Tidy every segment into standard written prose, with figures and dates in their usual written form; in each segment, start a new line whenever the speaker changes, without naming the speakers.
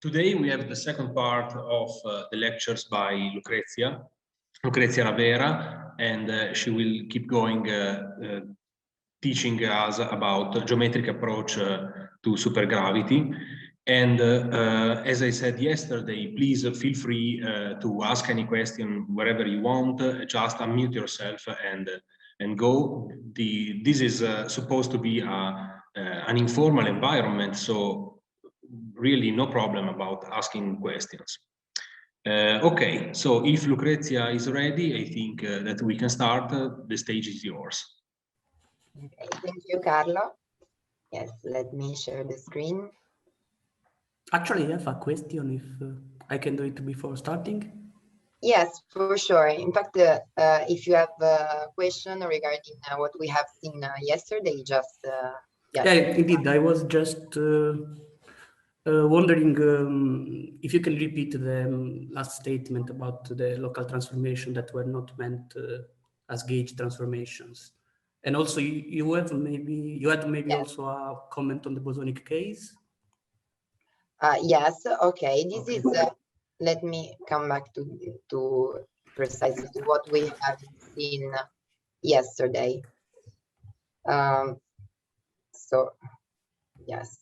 Today we have the second part of the lectures by Lucrezia Ravera, and she will keep going teaching us about geometric approach to supergravity. And as I said yesterday, please feel free to ask any question wherever you want. Just unmute yourself and go. This is supposed to be an informal environment, so really no problem about asking questions. Okay, so if Lucrezia is ready, I think that we can start. The stage is yours.
Okay, thank you, Carlo. Yes, let me share the screen.
Actually, I have a question if I can do it before starting.
Yes, for sure. In fact, if you have a question regarding what we have seen yesterday, just yes.
Yeah, indeed. I was just wondering if you can repeat the last statement about the local transformation that were not meant as gauge transformations, and also you had maybe
Yes.
also a comment on the bosonic case.
Yes. Okay. This is. Let me come back to precisely what we have seen yesterday. So, yes.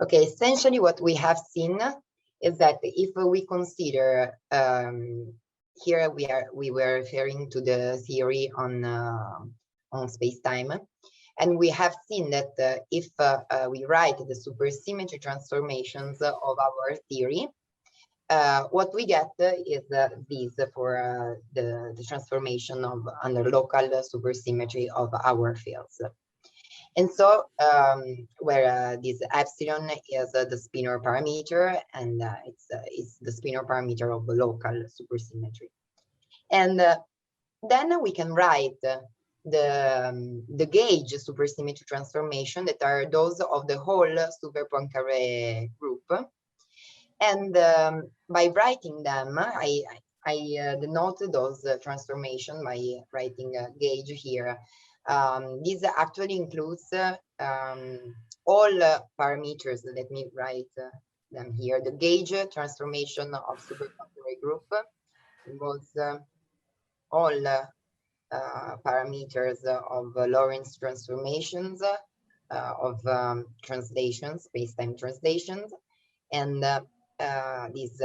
Okay, essentially what we have seen is that if we consider, here we were referring to the theory on space-time, and we have seen that if we write the supersymmetry transformations of our theory, what we get is this for the transformation of under local supersymmetry of our fields. And so where this epsilon is the spinor parameter, and it's the spinor parameter of the local supersymmetry. And then we can write the gauge supersymmetry transformation that are those of the whole super Poincaré group. And by writing them, I denote those transformation by writing a gauge here. This actually includes all parameters. Let me write them here. The gauge transformation of super Poincaré group involves all parameters of Lorentz transformations of translations, space-time translations, and this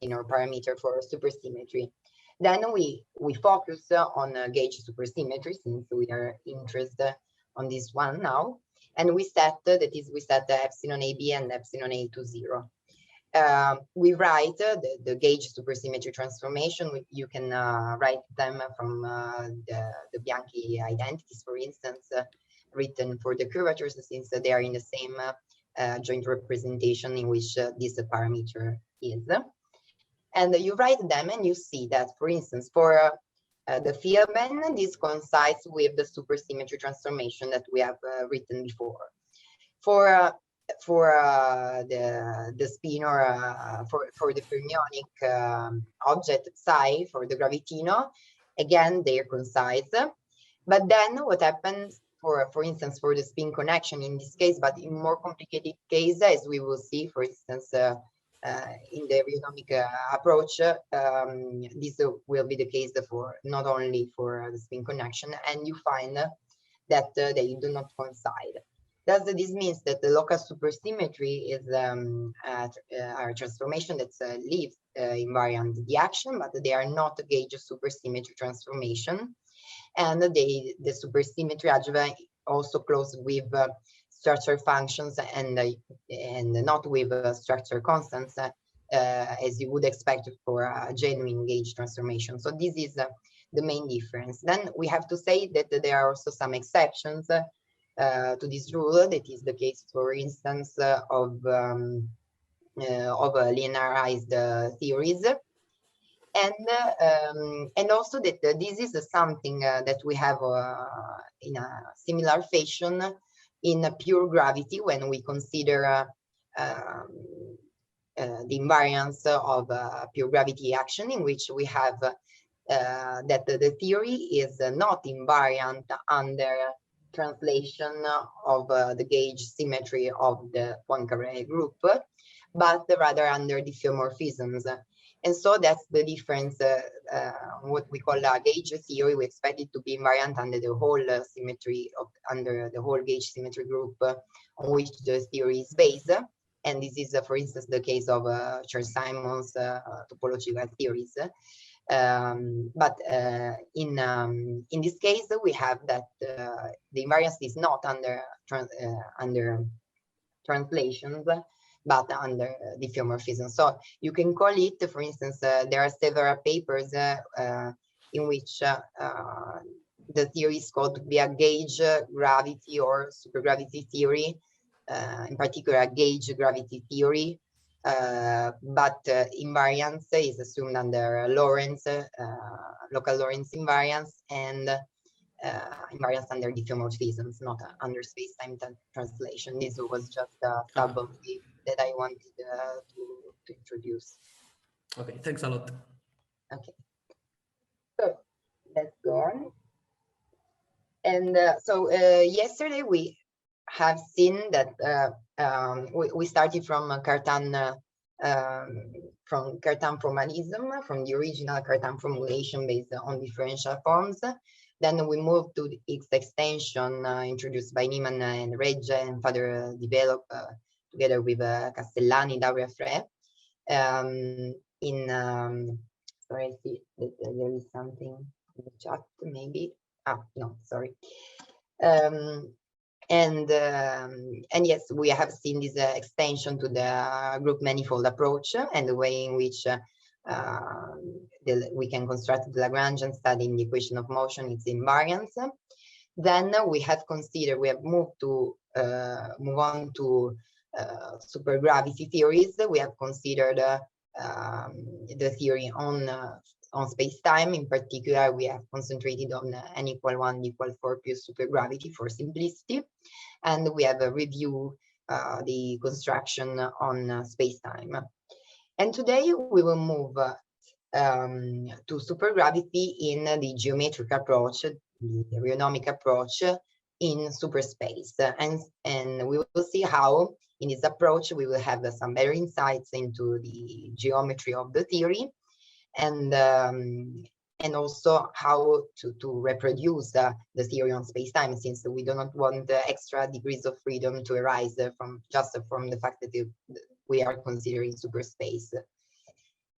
inner parameter for supersymmetry. Then we focus on gauge supersymmetry, since we are interested on this one now, and we set we set the epsilon AB and epsilon A to 0. We write the gauge supersymmetry transformation. You can write them from the Bianchi identities, for instance, written for the curvatures, since they are in the same joint representation in which this parameter is. And you write them and you see that, for instance, for the Vierben, this coincides with the supersymmetry transformation that we have written before. For the spinor, for the fermionic object psi, for the gravitino, again, they coincide. But then what happens for instance, for the spin connection in this case, but in more complicated cases, as we will see, for instance, in the Rheonomic approach, this will be the case for not only for the spin connection, and you find that they do not coincide. Thus, this means that the local supersymmetry is a transformation that leaves invariant the action, but they are not a gauge supersymmetry transformation. And the supersymmetry algebra also close with structure functions and not with structure constants, as you would expect for a genuine gauge transformation. So this is the main difference. Then we have to say that there are also some exceptions to this rule. That is the case, for instance, of linearized theories. And also that this is something that we have in a similar fashion in a pure gravity, when we consider the invariance of pure gravity action, in which we have that the theory is not invariant under translation of the gauge symmetry of the Poincaré group, but rather under diffeomorphisms. And so that's the difference, what we call a gauge theory. We expect it to be invariant under the whole symmetry of, under the whole gauge symmetry group on which the theory is based. And this is, for instance, the case of Chern-Simons topological theories. But in this case, we have that the invariance is not under translations, but under diffeomorphism. So you can call it, for instance, there are several papers in which the theory is called to be a gauge gravity or supergravity theory, in particular gauge gravity theory, but invariance is assumed under Lorentz, local Lorentz invariance, and invariance under diffeomorphisms, not under space-time translation. This was just a sub-object that I wanted to introduce.
Okay, thanks a lot.
Okay, so let's go on. And so yesterday we have seen that we started from Cartan formalism, from the original Cartan formulation based on differential forms. Then we moved to its extension introduced by Niemann and Regge and further developed together with Castellani, Dauri, Frey. Sorry, I see that there is something in the chat, maybe. Ah, no, sorry. And yes, we have seen this extension to the group manifold approach and the way in which we can construct the Lagrangian studying the equation of motion, its invariance. Then we have considered, we have moved to move on to supergravity theories. We have considered the theory on space-time. In particular, we have concentrated on n equal 1, equal 4 pure supergravity for simplicity. And we have a review the construction on space-time. And today we will move to supergravity in the geometrical approach, the Rheonomic approach in superspace. And we will see how in this approach we will have some better insights into the geometry of the theory, and also how to reproduce the theory on space-time, since we do not want extra degrees of freedom to arise from the fact that we are considering superspace.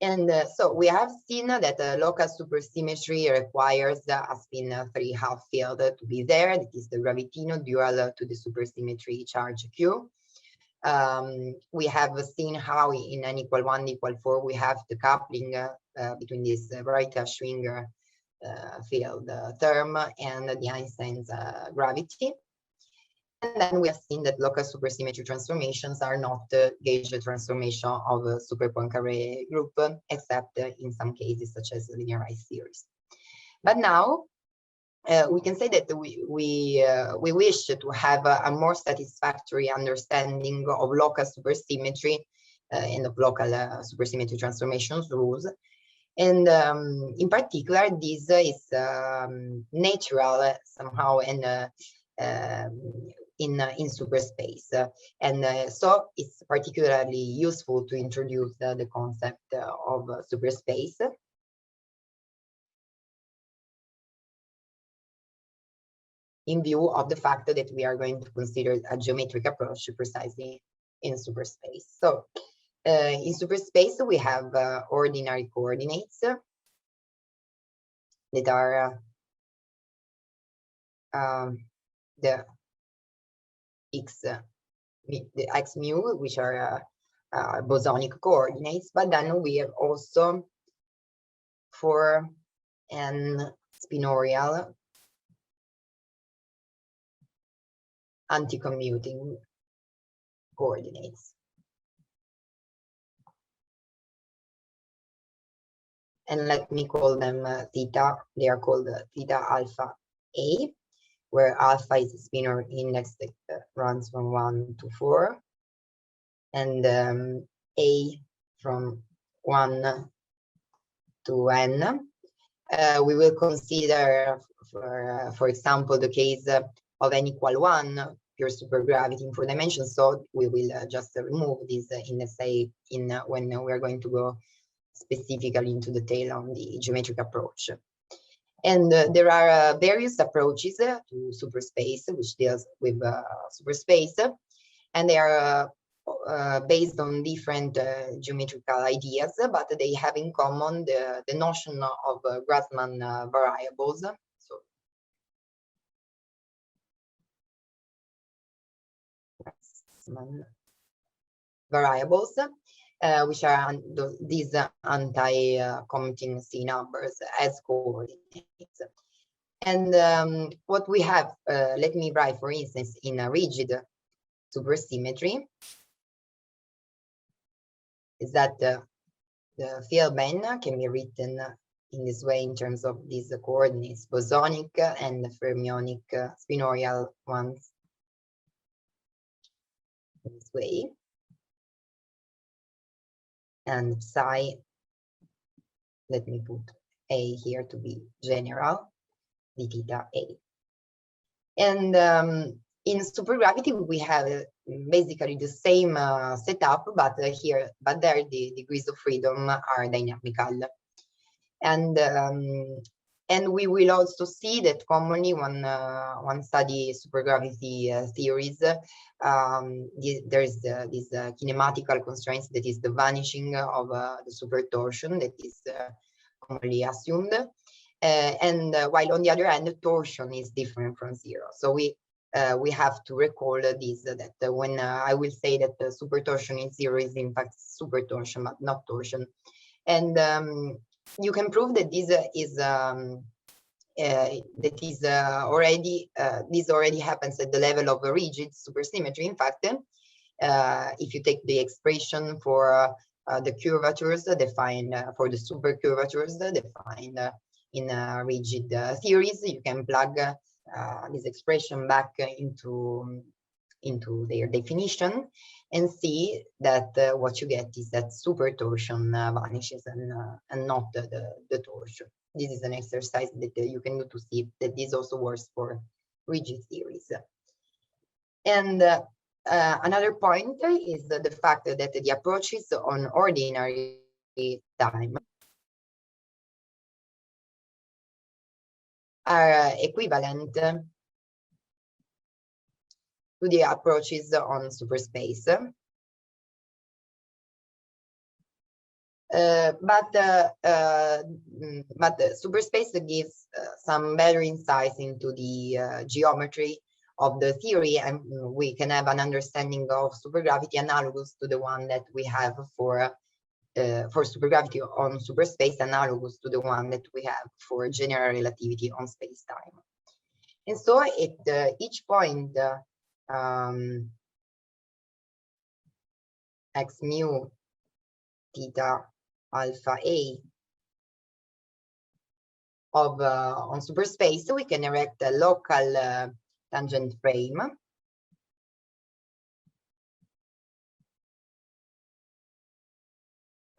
And so we have seen that local supersymmetry requires a spin 3 half field to be there. That is the gravitino dual to the supersymmetry charge Q. We have seen how in n equal 1, equal 4, we have the coupling between this Reuter-Schwinger field term and the Einstein's gravity. And then we have seen that local supersymmetry transformations are not gauge transformation of a super Poincaré group, except in some cases such as linearized theories. But now we can say that we wish to have a more satisfactory understanding of local supersymmetry and of local supersymmetry transformations rules. And in particular, this is natural somehow and in superspace. And so it's particularly useful to introduce the concept of superspace. In view of the fact that we are going to consider a geometric approach precisely in superspace. So in superspace, we have ordinary coordinates that are the x mu, which are bosonic coordinates, but then we have also 4 n spinorial anti-commuting coordinates. And let me call them theta. They are called theta alpha A, where alpha is a spinor index that runs from 1 to 4, and A from 1 to n. We will consider, for example, the case of n equal 1 pure supergravity in 4 dimensions. So we will just remove this in, let's say, when we are going to go specifically into detail on the geometric approach. And there are various approaches to superspace, which deals with superspace, and they are based on different geometrical ideas, but they have in common the notion of Grassmann variables. So, Grassmann variables, which are these anti-commuting C numbers as coordinates. And what we have, let me write, for instance, in a rigid supersymmetry, is that the field band can be written in this way in terms of these coordinates, bosonic and fermionic spinorial ones, in this way. And psi, let me put A here to be general, d theta A. And in supergravity, we have basically the same setup, but there the degrees of freedom are dynamical. And we will also see that commonly when one study supergravity theories, there is this kinematical constraints, that is the vanishing of the supertorsion that is commonly assumed. And while on the other hand, the torsion is different from zero. So we have to recall this, that when I will say that the supertorsion is zero is in fact supertorsion, but not torsion. And you can prove that this already happens at the level of a rigid supersymmetry. In fact, if you take the expression for the curvatures defined for the supercurvatures defined in rigid theories, you can plug this expression back into their definition and see that what you get is that supertorsion vanishes and not the torsion. This is an exercise that you can do to see that this also works for rigid theories. And another point is the fact that the approaches on ordinary time are equivalent to the approaches on superspace. But superspace gives some better insights into the geometry of the theory, and we can have an understanding of supergravity analogous to the one that we have for supergravity on superspace, analogous to the one that we have for general relativity on space-time. And so at each point, x mu theta alpha A of on superspace, we can erect a local tangent frame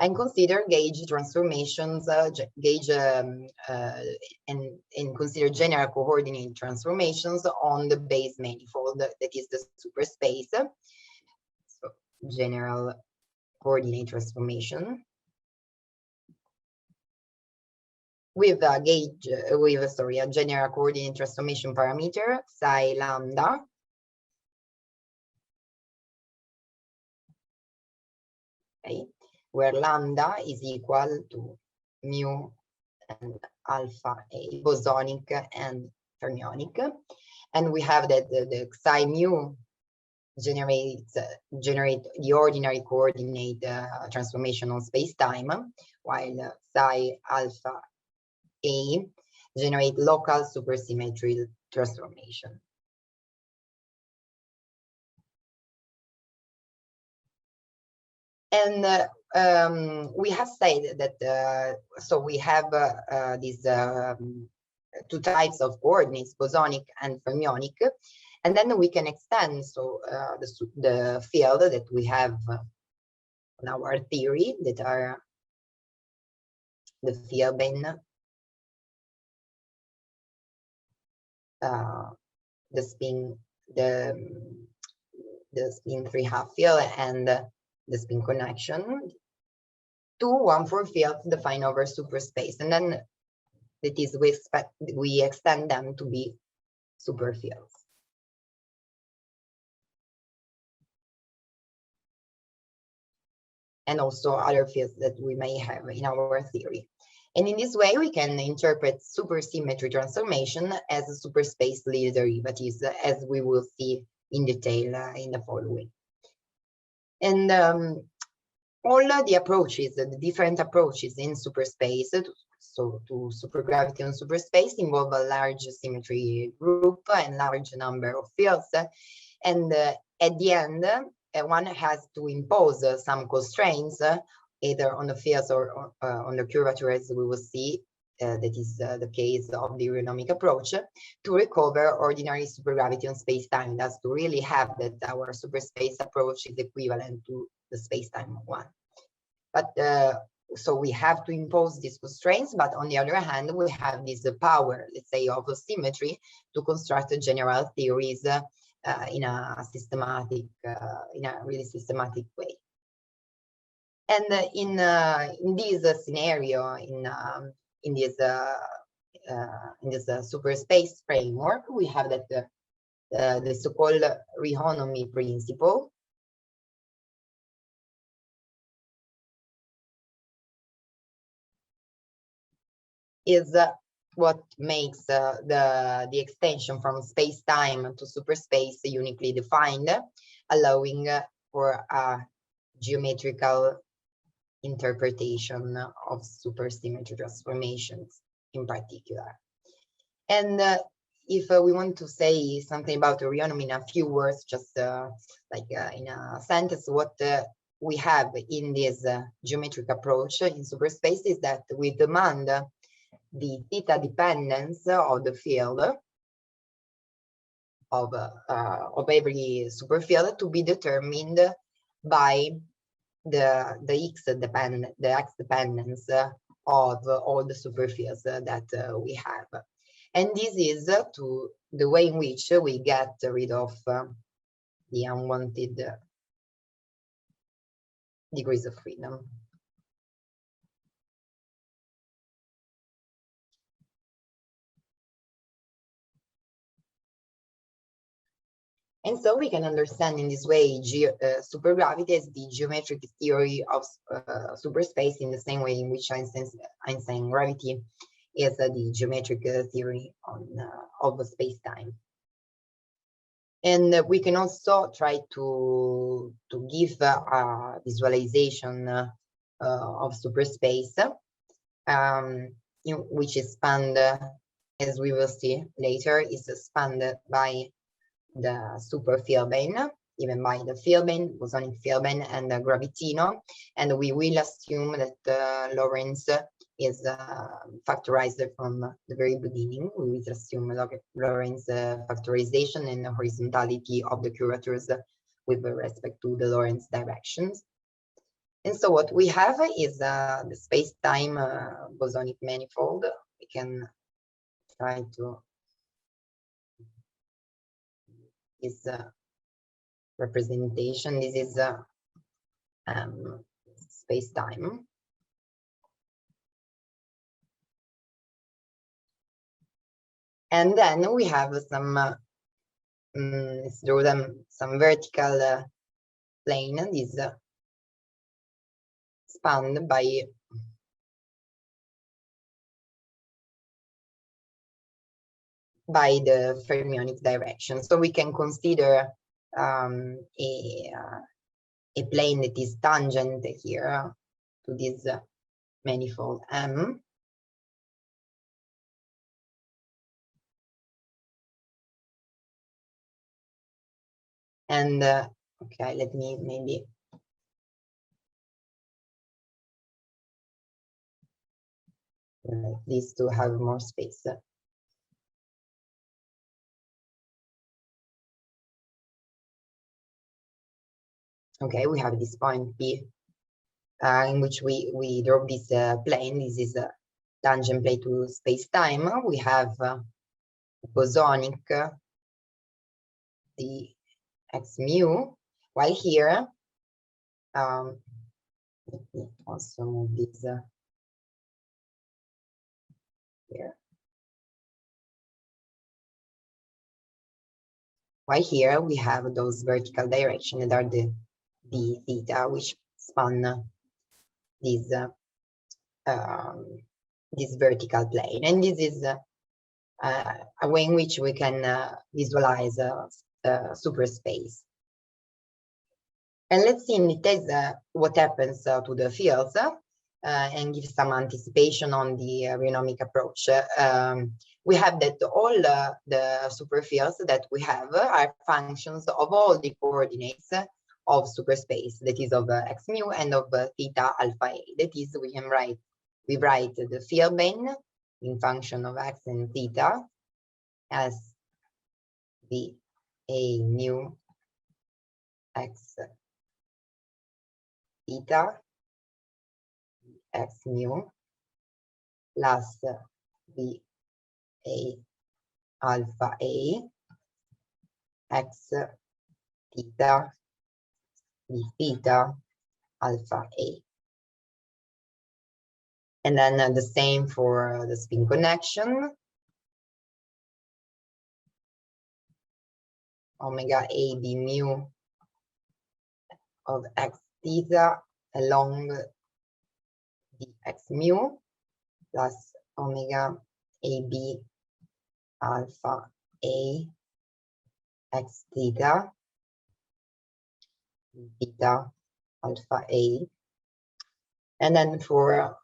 and consider gauge transformations, and consider general coordinate transformations on the base manifold that is the superspace. So general coordinate transformation with a a general coordinate transformation parameter psi lambda, okay, where lambda is equal to mu and alpha A, bosonic and fermionic, and we have that the psi mu generate the ordinary coordinate transformation on space-time, while psi alpha A generate local supersymmetry transformation. And we have said that so we have these two types of coordinates, bosonic and fermionic, and then we can extend the field that we have in our theory, that are the field band the spin, the spin 3/2 field and the spin connection to 1/4 fields defined over superspace, and then that is we extend them to be superfields. And also other fields that we may have in our theory. And in this way, we can interpret supersymmetry transformation as a superspace Lie derivatives, as we will see in detail in the following. And all the approaches, the different approaches in superspace, so to supergravity on superspace, involve a large symmetry group and large number of fields. And at the end, one has to impose some constraints, either on the fields or on the curvature, as we will see. That is the case of the Rheonomic approach, to recover ordinary supergravity on space-time. That's to really have that our superspace approach is equivalent to the space-time one. But so we have to impose these constraints, but on the other hand, we have this power, let's say, of symmetry to construct general theories in a systematic, in a really systematic way. And in this scenario, in this superspace framework, we have that the so-called Rheonomic principle is what makes the extension from space-time to superspace uniquely defined, allowing for a geometrical interpretation of supersymmetry transformations in particular. And if we want to say something about the Rheonomy in a few words, just like in a sentence, what we have in this geometric approach in superspace is that we demand the theta dependence of the field of every superfield to be determined by the x dependence of all the superfields that we have. And this is to the way in which we get rid of the unwanted degrees of freedom. And so we can understand in this way supergravity as the geometric theory of superspace, in the same way in which Einstein gravity is the geometric theory of space-time. And we can also try to give a visualization of superspace, which is spanned, as we will see later, is spanned by the superfieldbane, even by the fieldbane, bosonic fieldbane, and the gravitino. And we will assume that Lorentz is factorized from the very beginning. We will assume Lorentz factorization and horizontality of the curvatures with respect to the Lorentz directions. And so what we have is the space-time bosonic manifold. We can try to is representation. This is space-time. And then we have some, let's draw them, some vertical plane. This spanned by the fermionic direction. So we can consider a plane that is tangent here to this manifold M. And okay, let me maybe like this to have more space. Okay, we have this point P in which we draw this plane. This is a tangent plane to space-time. We have bosonic the x mu, while here, let me also move this here. While here we have those vertical directions that are the theta, which span this this vertical plane, and this is a way in which we can visualize superspace. And let's see in detail what happens to the fields and give some anticipation on the Rheonomic approach. We have that all the superfields that we have are functions of all the coordinates of superspace, that is of x mu and of theta alpha a. That is, we write the field bane in function of x and theta as the a mu x theta x mu plus the a alpha a x theta the theta alpha a. And then the same for the spin connection. Omega a b mu of x theta along the x mu plus omega a b alpha a x theta theta alpha a. And then for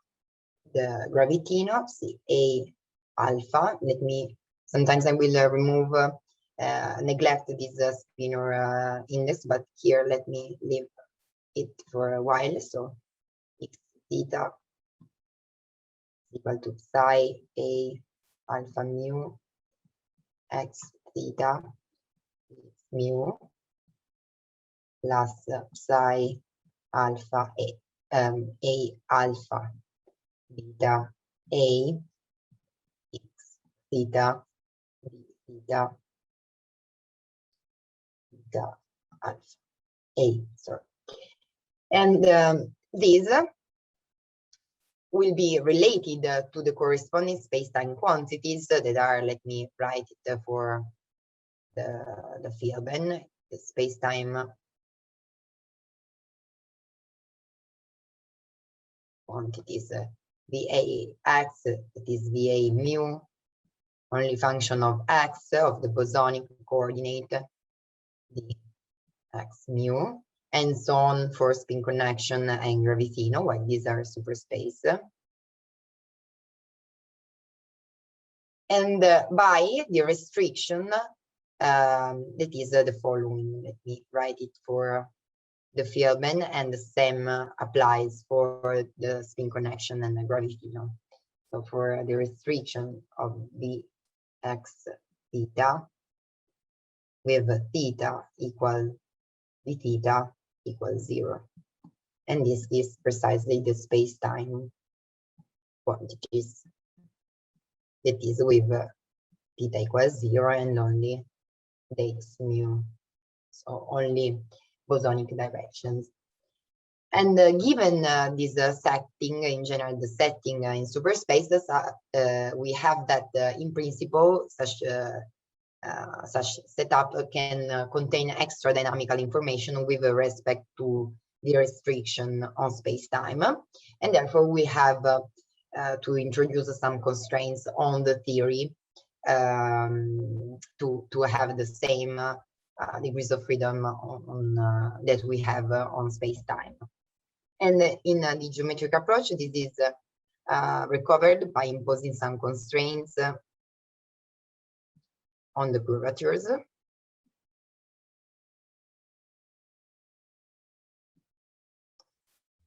the gravitino, see a alpha, sometimes I will remove neglect this spinor index, but here let me leave it for a while. So x theta equal to psi a alpha mu x theta mu plus psi alpha a alpha beta a x theta theta theta alpha a, sorry. And these will be related to the corresponding space-time quantities that are, let me write it for the field bane, the space-time quantities. VA x, that is VA mu, only function of x of the bosonic coordinate, the x mu, and so on for spin connection and gravitino, while these are superspace. And by the restriction, that is the following. Let me write it for the field bane, and the same applies for the spin connection and the gravitino. So for the restriction of the x theta with theta equal the theta equals 0, and this is precisely the space-time quantities, that is with theta equals 0 and only the x mu, so only bosonic directions. And given this setting, in general, the setting in superspaces, we have that in principle such setup can contain extra dynamical information with respect to the restriction on space-time, and therefore we have to introduce some constraints on the theory to have the same degrees of freedom that we have on space-time. And in the geometric approach, this is recovered by imposing some constraints on the curvatures.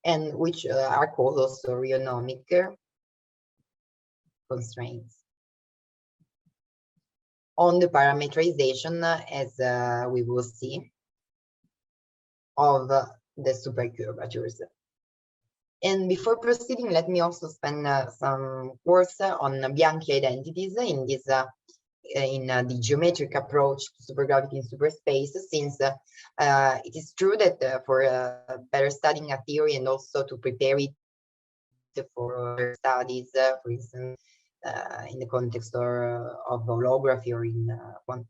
And which are called also Rheonomic constraints on the parameterization, as we will see, of the supercurvatures. And before proceeding, let me also spend some words on Bianchi identities in this in the geometric approach to supergravity in superspace, since it is true that for better studying a theory and also to prepare it for studies, for instance, in the context of holography or in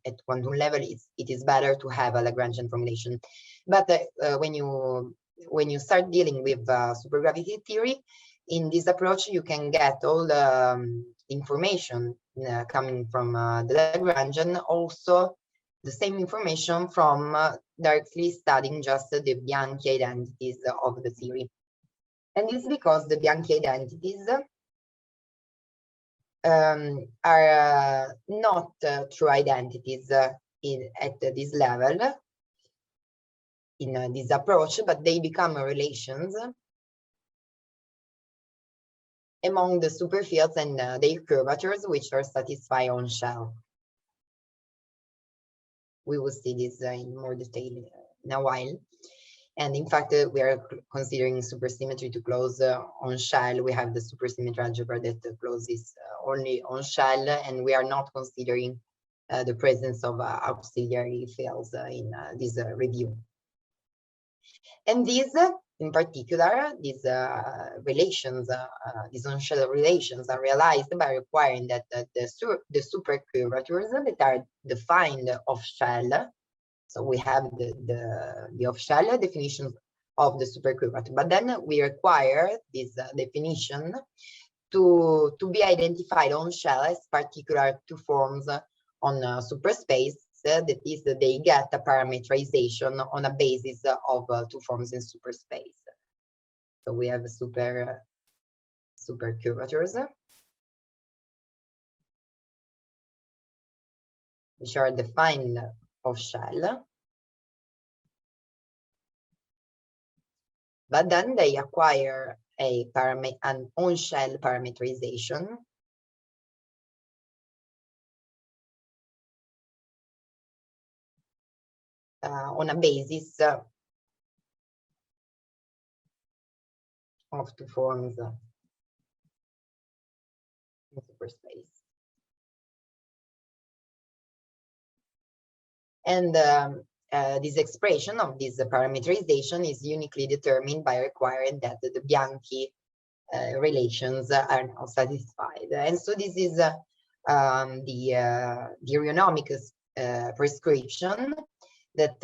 at quantum level, it is better to have a Lagrangian formulation. But when you start dealing with supergravity theory, in this approach, you can get all the information coming from the Lagrangian, also the same information from directly studying just the Bianchi identities of the theory. And this is because the Bianchi identities are not true identities at this level, in this approach, but they become relations among the superfields and their curvatures, which are satisfied on shell. We will see this in more detail in a while. And in fact, we are considering supersymmetry to close on shell. We have the supersymmetry algebra that closes only on shell, and we are not considering the presence of auxiliary fields in this review. And these, in particular, these relations, these on-shell relations are realized by requiring that the supercurvatures that are defined off-shell. So we have the off-shell definition of the supercurvature, but then we require this definition to be identified on shell as particular to forms on superspace. That is, they get a parametrization on a basis of two forms in superspace. So we have supercurvatures, which are defined of shell, but then they acquire an on-shell parametrization on a basis of two forms in superspace. And this expression of this parametrization is uniquely determined by requiring that the Bianchi relations are now satisfied. And so this is the Rheonomic prescription that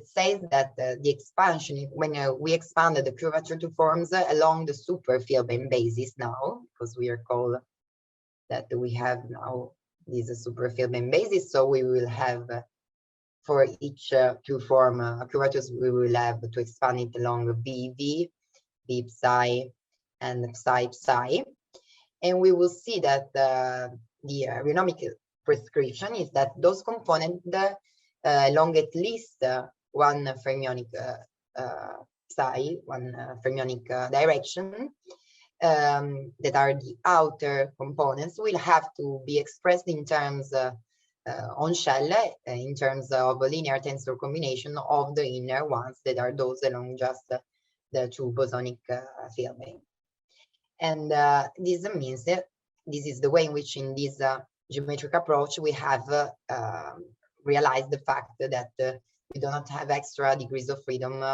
says that the expansion, when we expand the curvature to forms along the superfield basis now, because we are called that we have now this superfield basis, so we will have for each two form curvatures, we will have to expand it along VV, V psi, and psi psi. And we will see that the Rheonomic prescription is that those components along at least one fermionic psi, one fermionic direction, that are the outer components, will have to be expressed in terms on shell, in terms of a linear tensor combination of the inner ones that are those along just the two bosonic filming. And this means that this is the way in which in this geometric approach we have realized the fact that we do not have extra degrees of freedom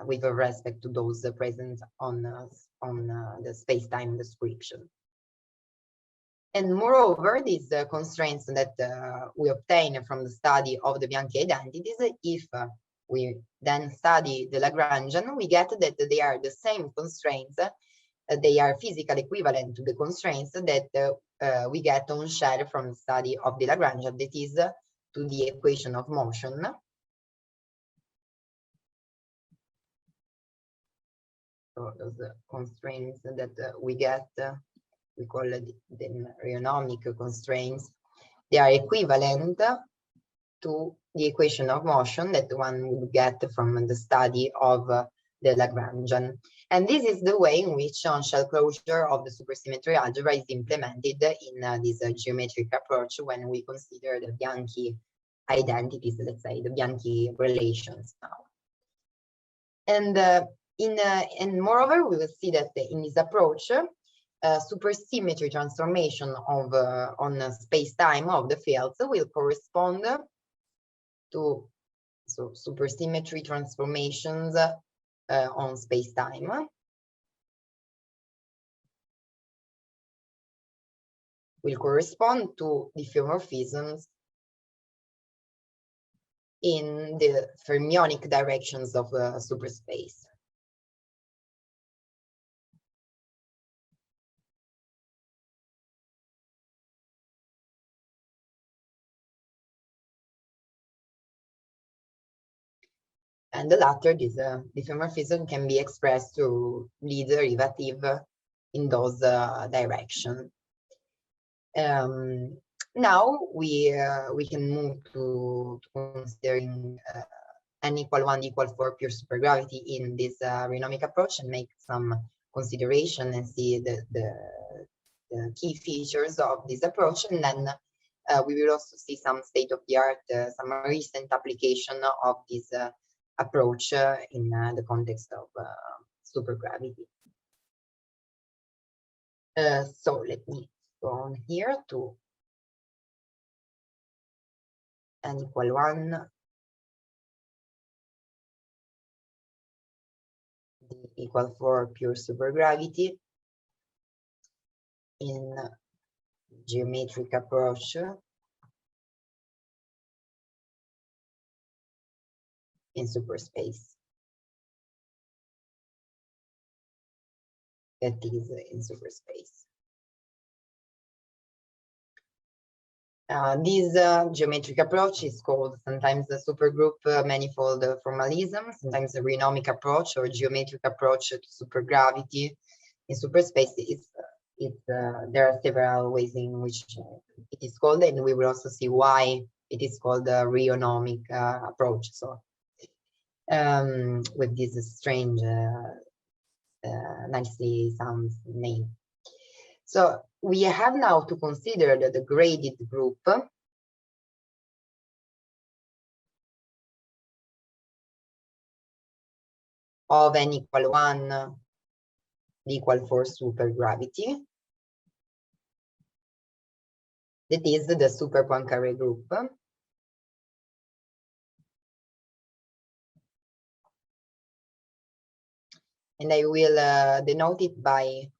with respect to those present on the space-time description. And moreover, these constraints that we obtain from the study of the Bianchi identities, if we then study the Lagrangian, we get that they are the same constraints. They are physical equivalent to the constraints that we get on shell from the study of the Lagrangian, that is to the equation of motion. So those constraints that we get, we call it the Rheonomic constraints. They are equivalent to the equation of motion that one would get from the study of the Lagrangian. And this is the way in which on-shell closure of the supersymmetry algebra is implemented in this geometric approach when we consider the Bianchi identities, let's say, the Bianchi relations now. And moreover, we will see that in this approach, supersymmetry transformation of on space-time of the fields will correspond to supersymmetry transformations on space-time will correspond to diffeomorphisms in the fermionic directions of superspace. And the latter, this diffeomorphism can be expressed through the derivative in those directions. Now we can move to considering n equal 1 equal 4 pure supergravity in this Rheonomic approach and make some consideration and see the key features of this approach, and then we will also see some state-of-the-art, some recent application of this approach in the context of supergravity. So let me go on here to n equal 1 d equal 4 pure supergravity in geometric approach in superspace. That is in superspace. This geometric approach is called sometimes the supergroup manifold formalism, sometimes the Rheonomic approach or geometric approach to supergravity in superspace. There are several ways in which it is called, and we will also see why it is called the Rheonomic approach. So with this strange, nicely sounds name. So we have now to consider the graded group of n equal 1 equal 4 supergravity. That is the super Poincaré group. And I will denote it by,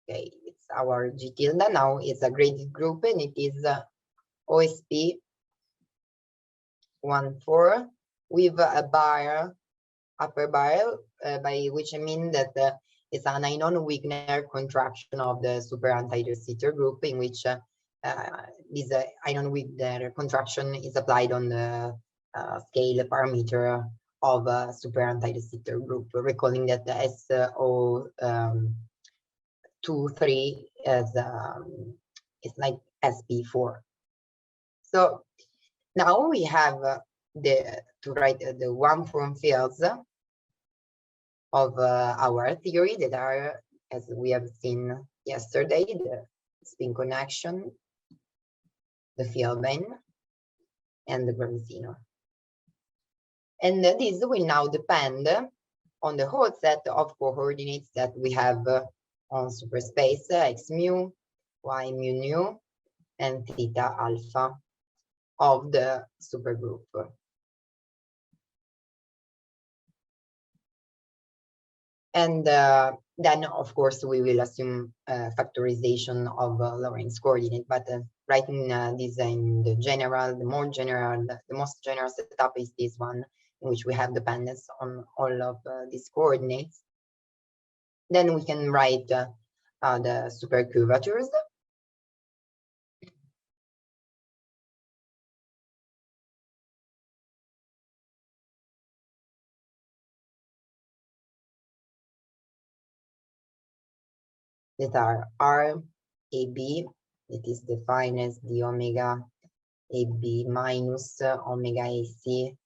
okay, it's our G tilde now, it's a graded group, and it is OSP 1,4 with a bar, upper bar, by which I mean that it's an Ainon-Wigner contraction of the super anti-de Sitter group, in which this Ainon-Wigner contraction is applied on the scale parameter of a super anti-de Sitter group, recalling that the SO23 is like SP4. So now we have to write the one-form fields of our theory that are, as we have seen yesterday, the spin connection, the field bend, and the Gravitino. And this will now depend on the whole set of coordinates that we have on superspace, x mu, y mu nu, and theta alpha of the supergroup. And then, of course, we will assume factorization of Lorentz coordinate, but writing this in the general, the most general setup is this one, in which we have dependence on all of these coordinates. Then we can write the supercurvatures. That are R, AB, it is defined as the omega AB minus omega AC,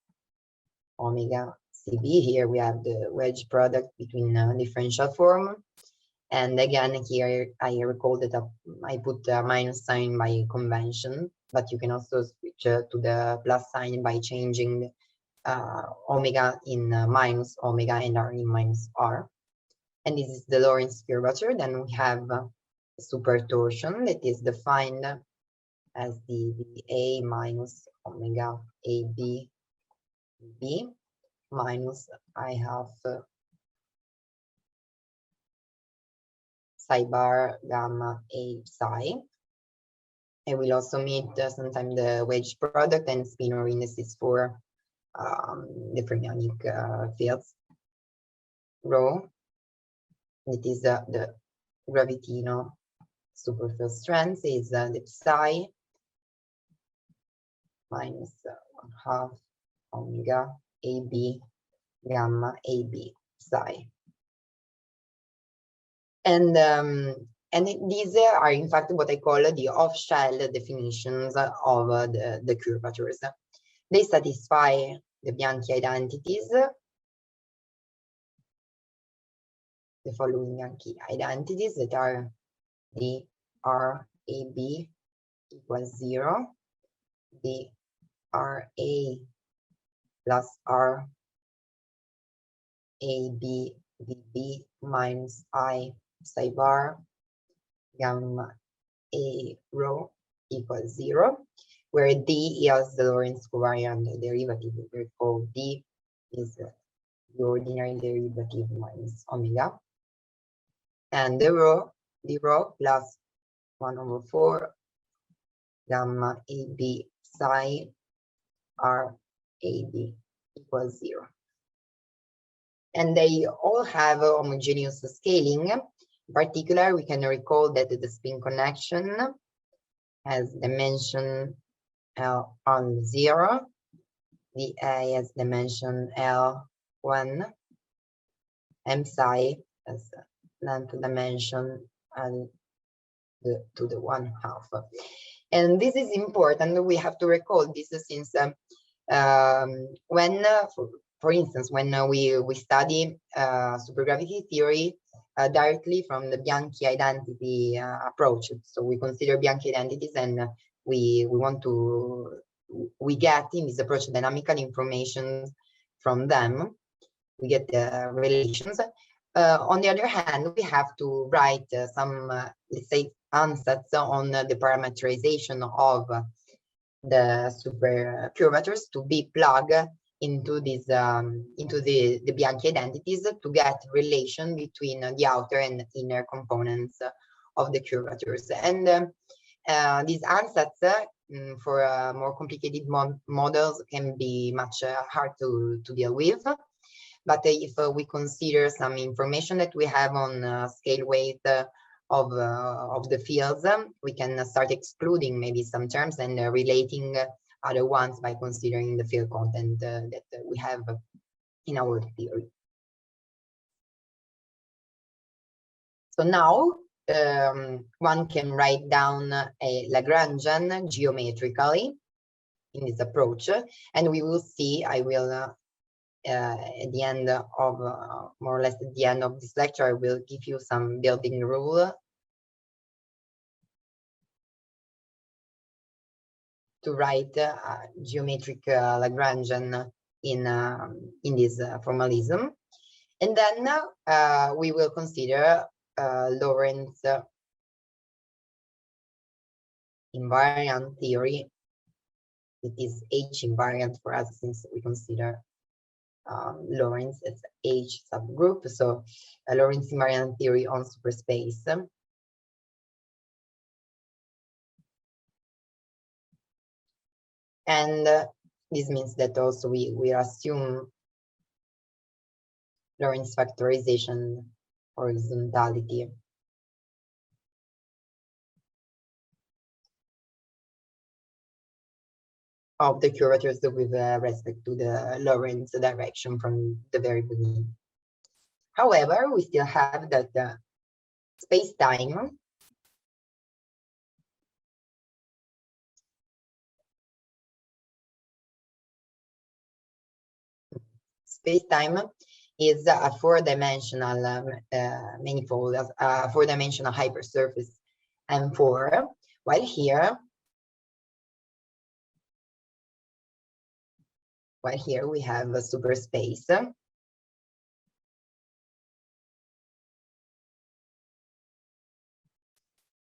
omega CB. Here we have the wedge product between differential form. And again, here I recall that I put a minus sign by convention, but you can also switch to the plus sign by changing omega in minus omega and R in minus R. And this is the Lorentz curvature. Then we have super torsion that is defined as the A minus omega AB B minus I have psi bar gamma A psi. I will also meet sometimes the wedge product and spinor indices for the fermionic fields. Rho, that is the gravitino superfield strength, is the psi minus 1/2 omega AB gamma AB psi. And these are in fact what I call the off-shell definitions of the curvatures. They satisfy the Bianchi identities, the following Bianchi identities that are the RAB equals 0, the RA plus RAB VB minus I psi bar gamma A rho equals 0, where D is the Lorentz covariant derivative. Therefore, D is the ordinary derivative minus omega, and the rho plus 1/4 gamma AB psi RAB equals 0. And they all have a homogeneous scaling. In particular, we can recall that the spin connection has dimension L on 0, the A has dimension L1, M psi has length dimension and to the 1/2. And this is important. We have to recall this since when, for instance, when we study supergravity theory directly from the Bianchi identity approach. So we consider Bianchi identities and we get in this approach dynamical information from them. We get the relations. On the other hand, we have to write some, let's say, ansatz on the parameterization of the super curvatures to be plugged into this into the Bianchi identities to get relation between the outer and inner components of the curvatures. And these ansatz for more complicated models can be much hard to deal with. But if we consider some information that we have on scale weight of the fields, we can start excluding maybe some terms and relating other ones by considering the field content that we have in our theory. So now one can write down a Lagrangian geometrically in this approach, and we will see, I will at the end of more or less at the end of this lecture, I will give you some building rule to write geometric Lagrangian in this formalism. And then we will consider Lorentz invariant theory. It is H invariant for us since we consider Lorentz as H subgroup. So Lorentz invariant theory on superspace. And this means that also we assume Lorentz factorization horizontality. Of the curvatures with respect to the Lorentz direction from the very beginning. However, we still have that space-time is a four-dimensional manifold, a four-dimensional hypersurface M4, while here we have a superspace.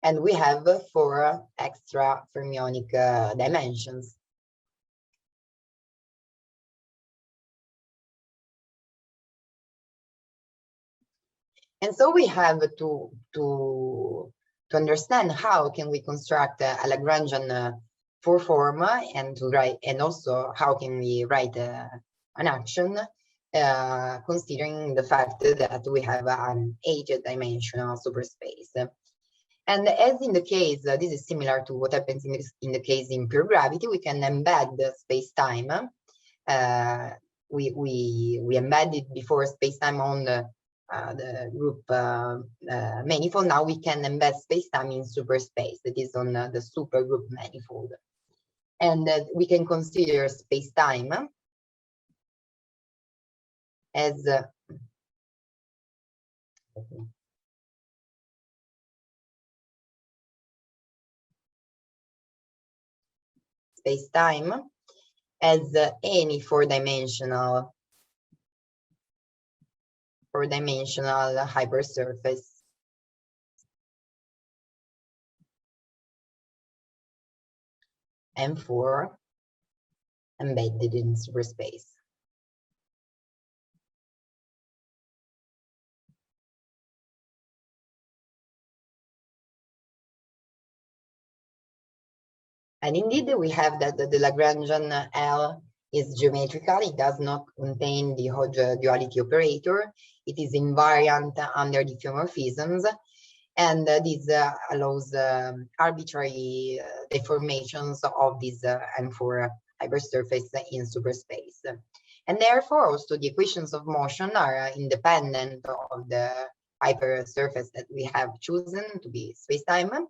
And we have 4 extra fermionic dimensions. And so we have to understand how can we construct a Lagrangian 4-form and to write, and also how can we write an action considering the fact that we have an 8-dimensional superspace. And as in the case, this is similar to what happens in the case in pure gravity, we can embed the space-time. We embedded before space-time on the group manifold. Now we can embed space-time in superspace, that is on the supergroup manifold. And we can consider space-time as space-time as any four-dimensional hypersurface M4 embedded in superspace. And indeed, we have that the Lagrangian L is geometrical. It does not contain the Hodge duality operator. It is invariant under diffeomorphisms. And this allows arbitrary deformations of this M4 hypersurface in superspace. And therefore, also the equations of motion are independent of the hypersurface that we have chosen to be spacetime,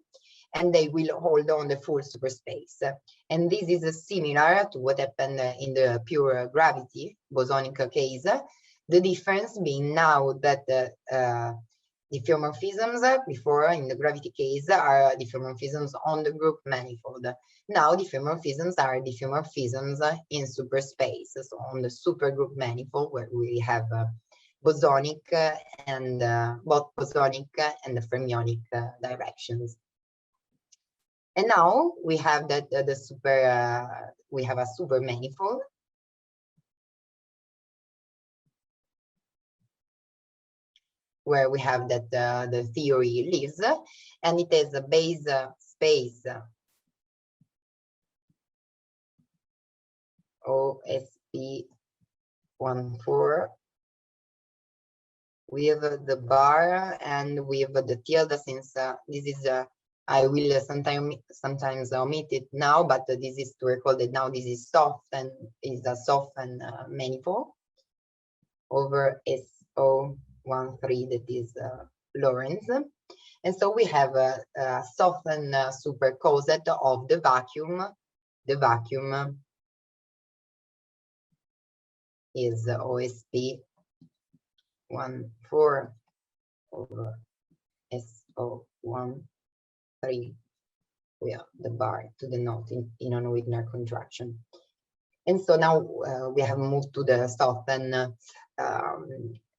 and they will hold on the full superspace. And this is similar to what happened in the pure gravity bosonic case, the difference being now that diffeomorphisms before in the gravity case are diffeomorphisms on the group manifold. Now diffeomorphisms are diffeomorphisms in superspace, so on the supergroup manifold where we have bosonic and both bosonic and the fermionic directions. And now we have that we have a super manifold where we have that the theory lives, and it is a base space OSP14 with the bar and with the tilde, since this is I will sometimes omit it now, but this is to recall that now this is soft and is a softened manifold over SO13 that is Lorentz. And so we have a softened supercoset of the vacuum. The vacuum is OSP14 over SO13 with the bar to denote in an Wigner contraction. And so now we have moved to the softened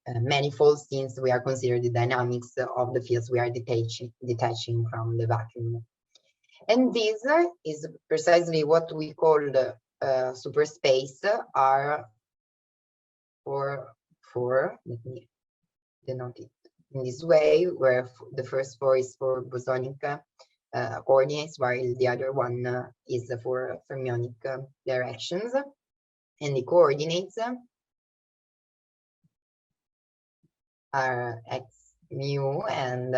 manifold, since we are considering the dynamics of the fields we are detaching from the vacuum. And this is precisely what we call the superspace R4. Let me denote it in this way, where the first 4 is for bosonic coordinates, while the other one is for fermionic directions. And the coordinates are x mu and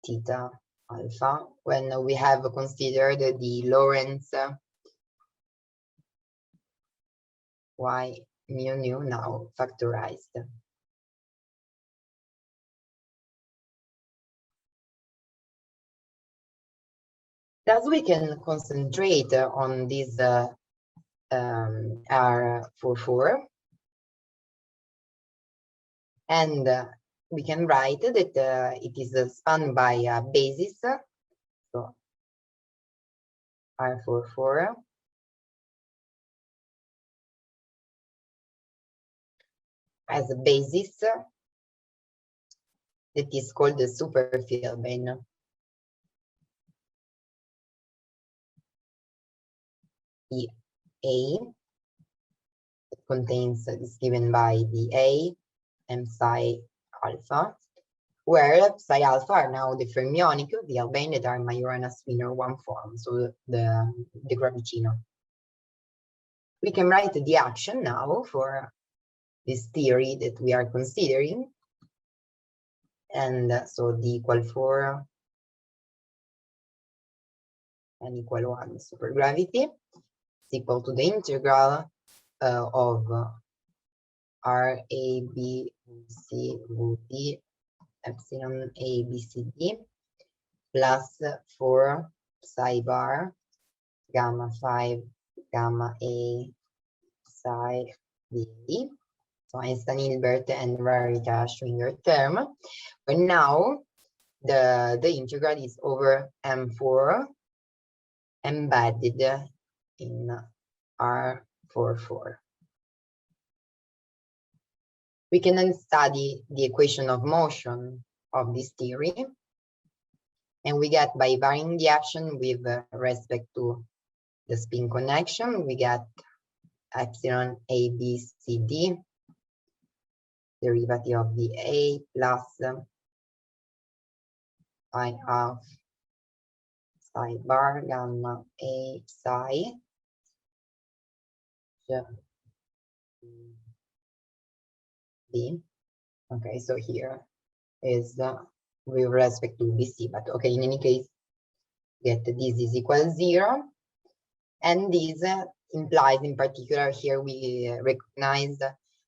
theta alpha, when we have considered the Lorentz y mu nu now factorized. Thus we can concentrate on this R44, and we can write that it is spanned by a basis, so R44 as a basis that is called the superfield plane. the A that contains is given by the A and psi alpha, where psi alpha are now the fermionic Villebane that are Majorana-Swinner one form, so the Gravitino. We can write the action now for this theory that we are considering. And so d equal 4 and equal 1 supergravity is equal to the integral of R A B C D epsilon A B C D plus 4 psi bar gamma 5 gamma A psi D. So Einstein-Hilbert and Rarita-Schwinger term. But now the integral is over M4 embedded in R44. We can then study the equation of motion of this theory. And we get, by varying the action with respect to the spin connection, we get epsilon A, B, C, D, derivative of the A plus phi half psi bar gamma A psi B. Okay, so here is with respect to BC, but okay, in any case, get this is equal 0. And this implies, in particular, here we recognize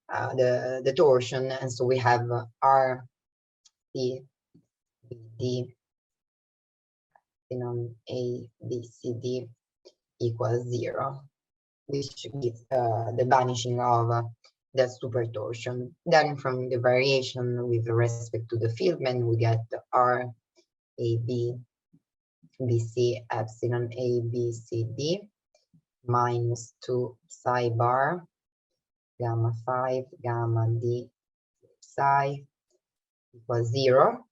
the torsion, and so we have R C D A B C D equals 0, which gives the vanishing of the super torsion. Then from the variation with respect to the Fieldman, we get R A B B C epsilon A B C D minus 2 psi bar gamma 5 gamma D psi equals 0.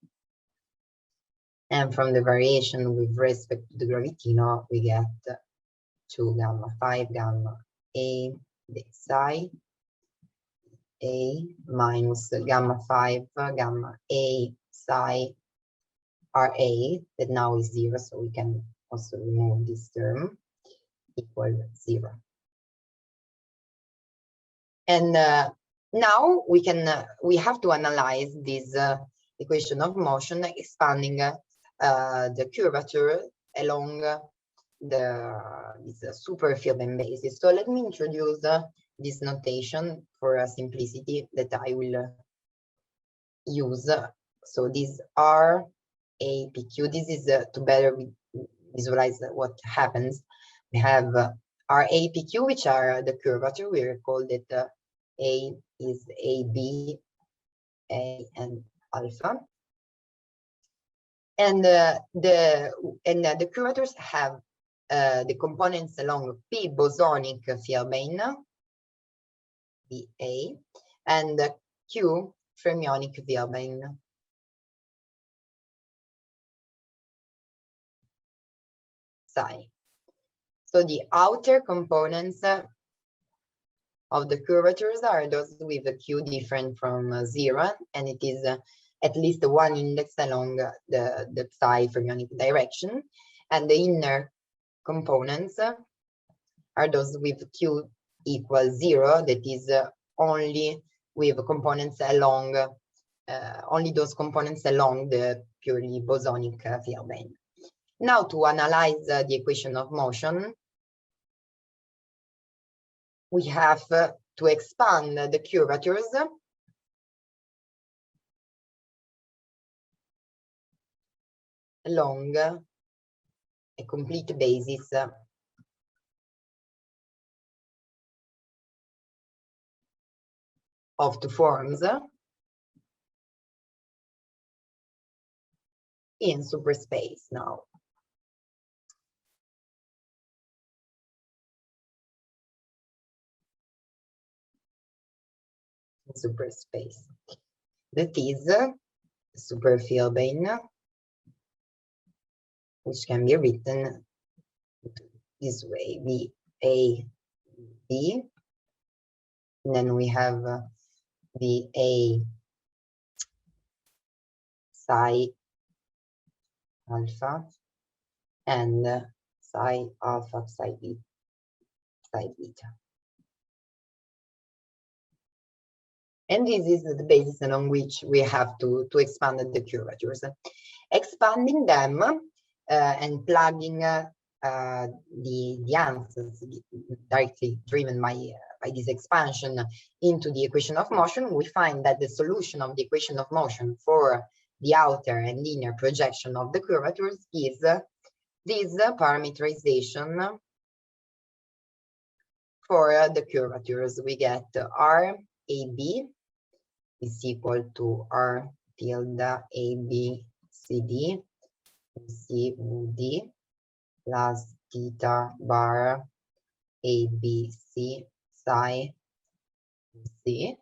And from the variation with respect to the Gravitino, we get 2 gamma 5 gamma A D psi A minus gamma 5 gamma A psi RA, that now is 0, so we can also remove this term, equal 0. And now we have to analyze this equation of motion, expanding the curvature along this super Fieldman basis. So let me introduce this notation for simplicity that I will use. So these are APQ. This is to better visualize what happens. We have our APQ, which are the curvature. We recall that A is AB, A and alpha. And the curvatures have the components along P bosonic Villebane, BA, and Q fermionic Villebane. Psi. So the outer components of the curvatures are those with a Q different from 0, and it is at least one index along the psi fermionic direction. And the inner components are those with Q equals 0, that is only with components along, only those components along the purely bosonic Villebane. Now to analyze the equation of motion, we have to expand the curvatures along a complete basis of two forms in superspace now. Superspace. That is super Villebane, which can be written this way: A, B. And then we have the A psi alpha and psi alpha psi beta. And this is the basis on which we have to expand the curvatures. Expanding them and plugging the answers directly driven by this expansion into the equation of motion, we find that the solution of the equation of motion for the outer and linear projection of the curvatures is this parameterization for the curvatures. We get RAB is equal to R tilde ABCD CUD plus theta bar ABC psi C.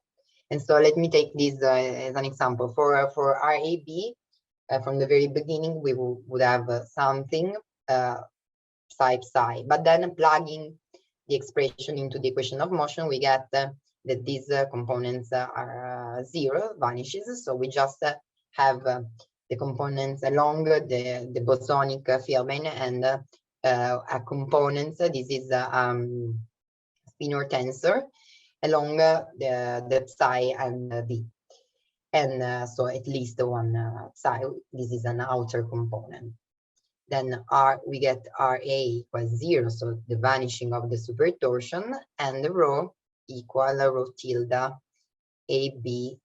And so let me take this as an example. For RAB, from the very beginning, we would have something psi psi, but then plugging the expression into the equation of motion, we get that these components are zero, vanishes. So we just have the components along the bosonic field and a component. This is spinor tensor along the psi and v. And so at least one psi, this is an outer component. Then we get RA equals 0, so the vanishing of the supertorsion, and the rho equal rho tilde AB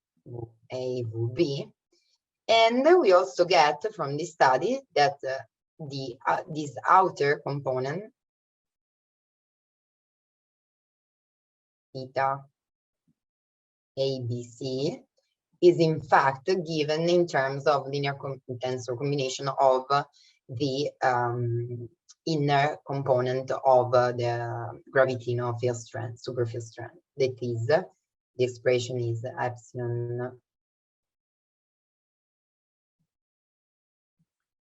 AVB. And we also get from this study that this outer component, theta ABC, is in fact given in terms of linear tensor combination of the inner component of the gravitino field strength, superfield strength. That is, the expression is epsilon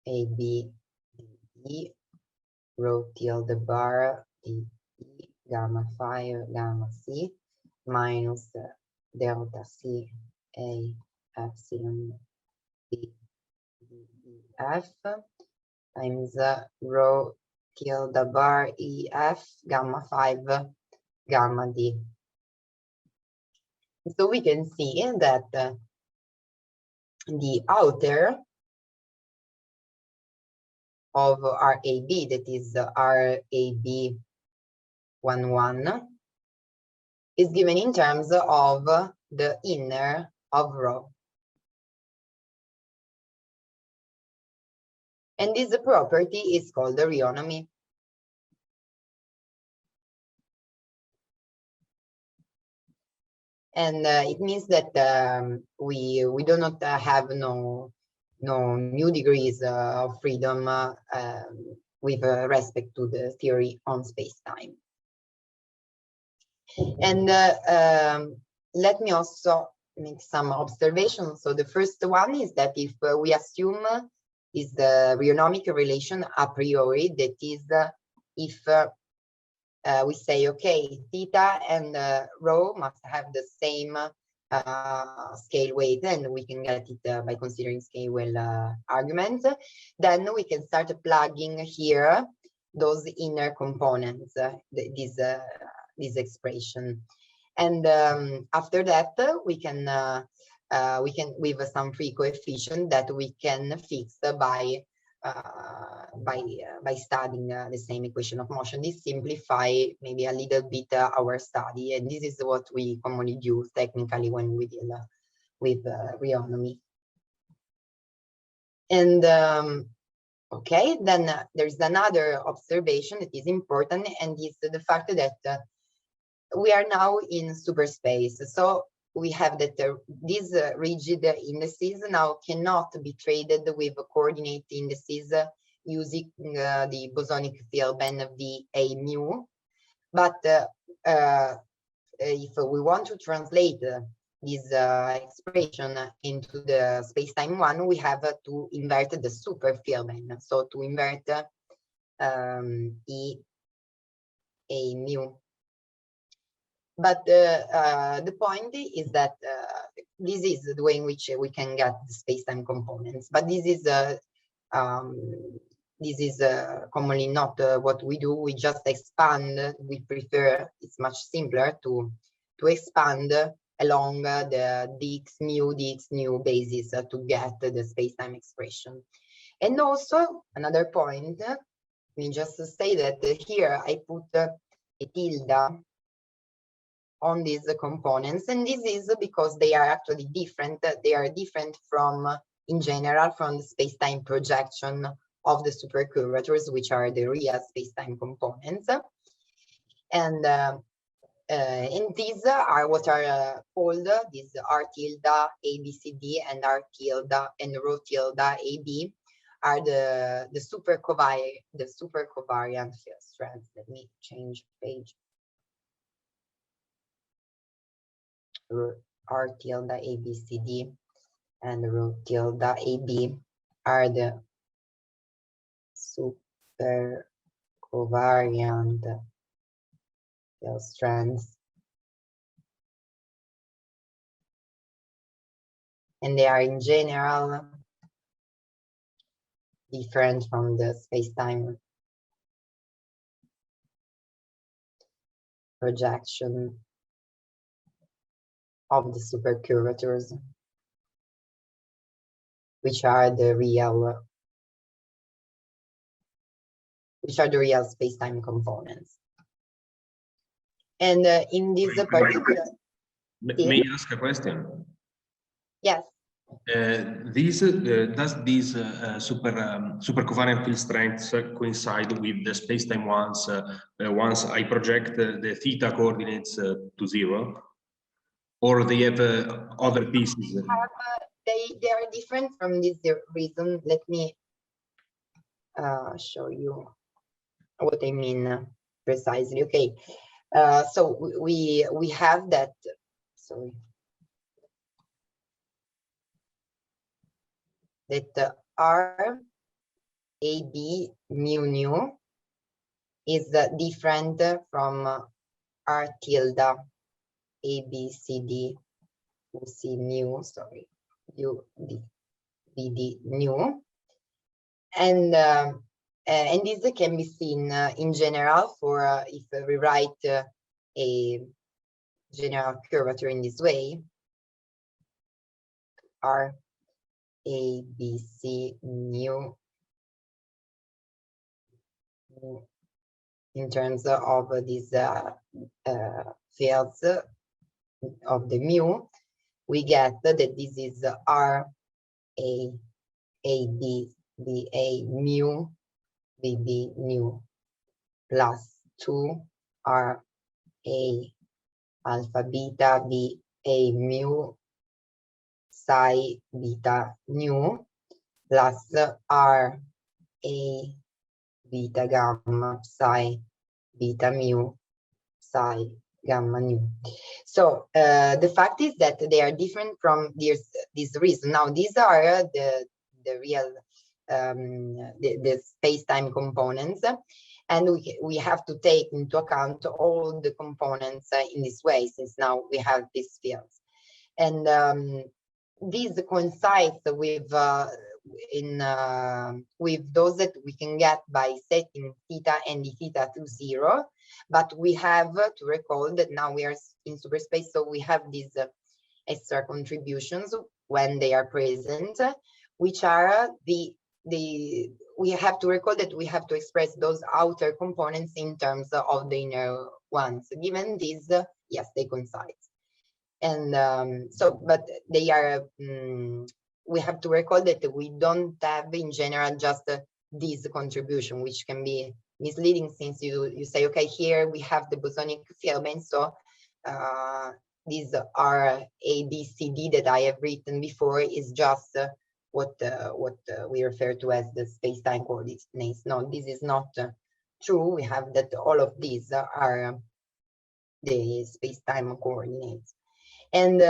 AB E rho tilde bar E gamma phi gamma C minus delta C A epsilon B F times rho tilde bar EF gamma 5 gamma D. So we can see that the outer of RAB, that is RAB 11, is given in terms of the inner of rho. And this property is called the rheonomy. And it means that we do not have no new degrees of freedom with respect to the theory on space-time. And let me also make some observations. So the first one is that if we assume is the rheonomic relation a priori, that is if we say, okay, theta and rho must have the same scale weight, and we can get it by considering scale well arguments, then we can start plugging here those inner components, this expression. And after that, we can with some free coefficient that we can fix by studying the same equation of motion. This simplify maybe a little bit our study, and this is what we commonly do technically when we deal with rheonomy. And okay, then there's another observation that is important, and is the fact that we are now in superspace. So we have that these rigid indices now cannot be traded with coordinate indices using the bosonic field band VA mu. But if we want to translate this expression into the space-time one, we have to invert the super field band. So to invert A mu. But the point is that this is the way in which we can get the space-time components. But this is commonly not what we do. We just expand. We prefer, it's much simpler to expand along the dx nu basis to get the space-time expression. And also another point, let me just say that here I put a tilde on these components, and this is because they are actually different. They are different from, in general, from the space-time projection of the supercurvatures, which are the real space-time components. And these are what are called, these R tilde ABCD and R tilde and rho tilde AB are the super covariant field strengths. Let me change page. R tilde ABCD and rho tilde AB are the super covariant field strengths, and they are in general different from the space-time projection of the supercurvatures, which are the real space-time components. And in this particular,
may I ask a question?
yes.
Does these super covariant field strengths coincide with the space-time ones once I project the theta coordinates to 0, or they have other pieces?
They are different from this reason. Let me show you what I mean precisely. Okay, so we have that. Sorry. That R AB mu nu is different from R tilde ABCD C nu, sorry, U D BD nu, and this can be seen in general for if we write a general curvature in this way, R A B C nu in terms of these fields of the mu, we get that this is R A B B A mu B B nu plus 2 R A alpha beta B A mu psi beta nu plus R A beta gamma psi beta mu psi gamma nu. So the fact is that they are different from this reason. Now these are the real the space-time components, and we have to take into account all the components in this way, since now we have these fields. And these coincides with with those that we can get by setting theta and d theta to 0, but we have to recall that now we are in superspace, so we have these extra contributions when they are present, which are we have to recall that we have to express those outer components in terms of the inner ones. Given these, yes, they coincide. And so, but they are, we have to recall that we don't have in general just this contribution, which can be misleading, since you say, okay, here we have the bosonic filaments, so these are A, B, C, D that I have written before is just what we refer to as the space-time coordinates. No, this is not true. We have that all of these are the space-time coordinates. And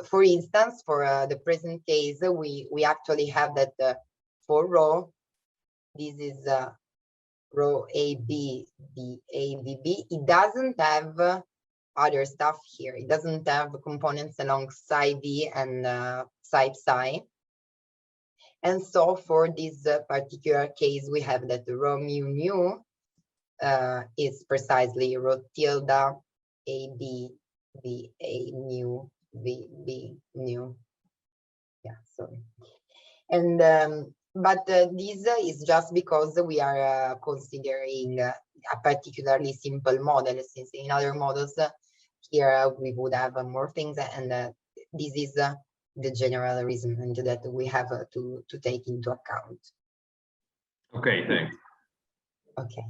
for instance, for the present case, we actually have that for rho, this is rho AB, the ABB, it doesn't have other stuff here. It doesn't have components along psi V and psi psi. And so for this particular case, we have that rho mu nu is precisely rho tilde AB V A mu V B nu. Yeah, sorry. And but this is just because we are considering a particularly simple model, since in other models here we would have more things, and this is the general reason that we have to take into account.
Okay, thanks.
Okay.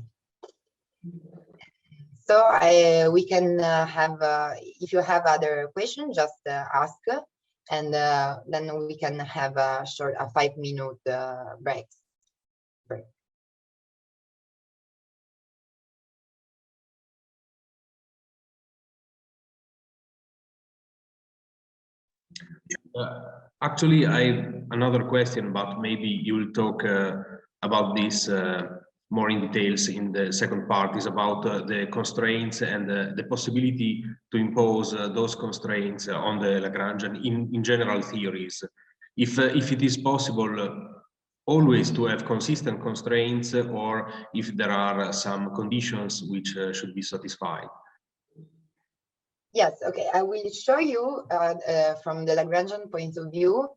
So we can have, if you have other questions, just ask, and then we can have a short, 5-minute break.
Actually, another question, but maybe you will talk about this more in details in the second part, is about the constraints and the possibility to impose those constraints on the Lagrangian in general theories. If it is possible always to have consistent constraints, or if there are some conditions which should be satisfied.
Yes, okay, I will show you from the Lagrangian point of view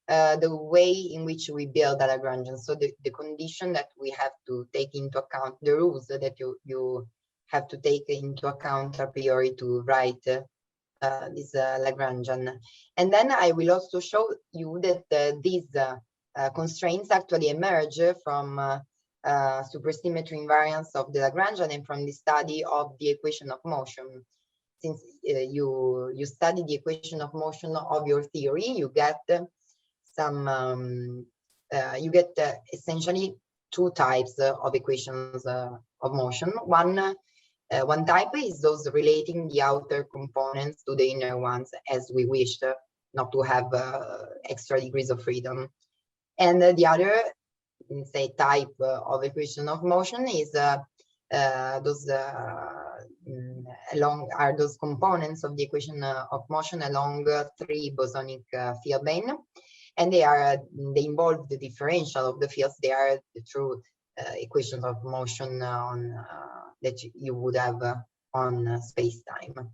the way in which we build a Lagrangian. So the condition that we have to take into account, the rules that you have to take into account a priori to write this Lagrangian. And then I will also show you that these constraints actually emerge from supersymmetry invariance of the Lagrangian and from the study of the equation of motion. Since you study the equation of motion of your theory, you get some essentially two types of equations of motion. One type is those relating the outer components to the inner ones, as we wish, not to have extra degrees of freedom. And the other, say, type of equation of motion is those components of the equation of motion along three bosonic field plane, and they involve the differential of the fields. They are the true equations of motion that you would have on space-time.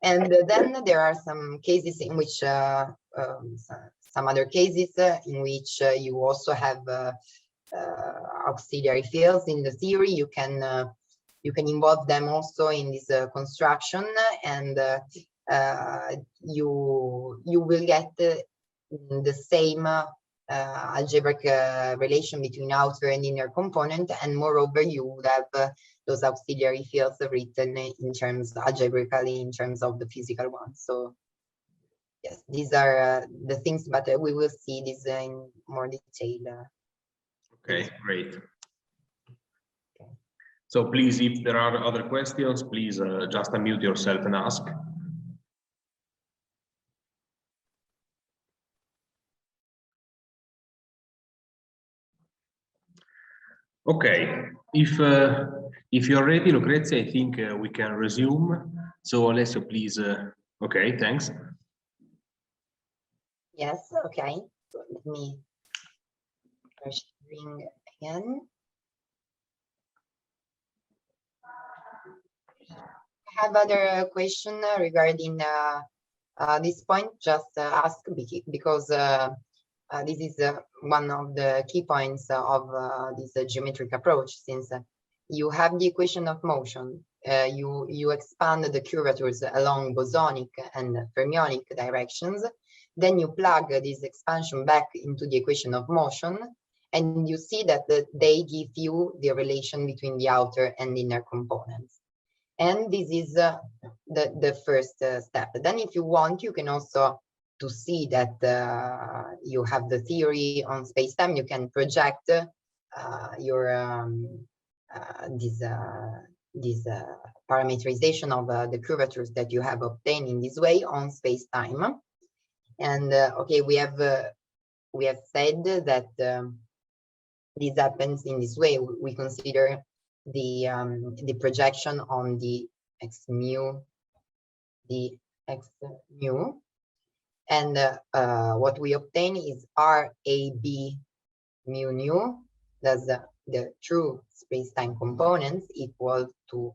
And then there are some cases in which some other cases in which you also have auxiliary fields in the theory. You can involve them also in this construction, and you will get the same algebraic relation between outer and inner component, and moreover you would have those auxiliary fields written in terms algebraically in terms of the physical ones. So yes, these are the things, but we will see this in more detail.
Okay, great. So please, if there are other questions, please just unmute yourself and ask. Okay, if you're ready, Lucrezia, I think we can resume. So Alessio, please. Okay, thanks.
Yes, okay. So let me sharing again. I have other question regarding this point. Just ask, because this is one of the key points of this geometric approach. Since you have the equation of motion, you expand the curvatures along bosonic and fermionic directions, then you plug this expansion back into the equation of motion, and you see that they give you the relation between the outer and inner components. And this is the first step. Then if you want, you can also, to see that you have the theory on space-time, you can project your this parameterization of the curvatures that you have obtained in this way on space-time. And okay, we have said that this happens in this way. We consider the projection on the x mu, and what we obtain is RAB mu nu, that's the true space-time components, equal to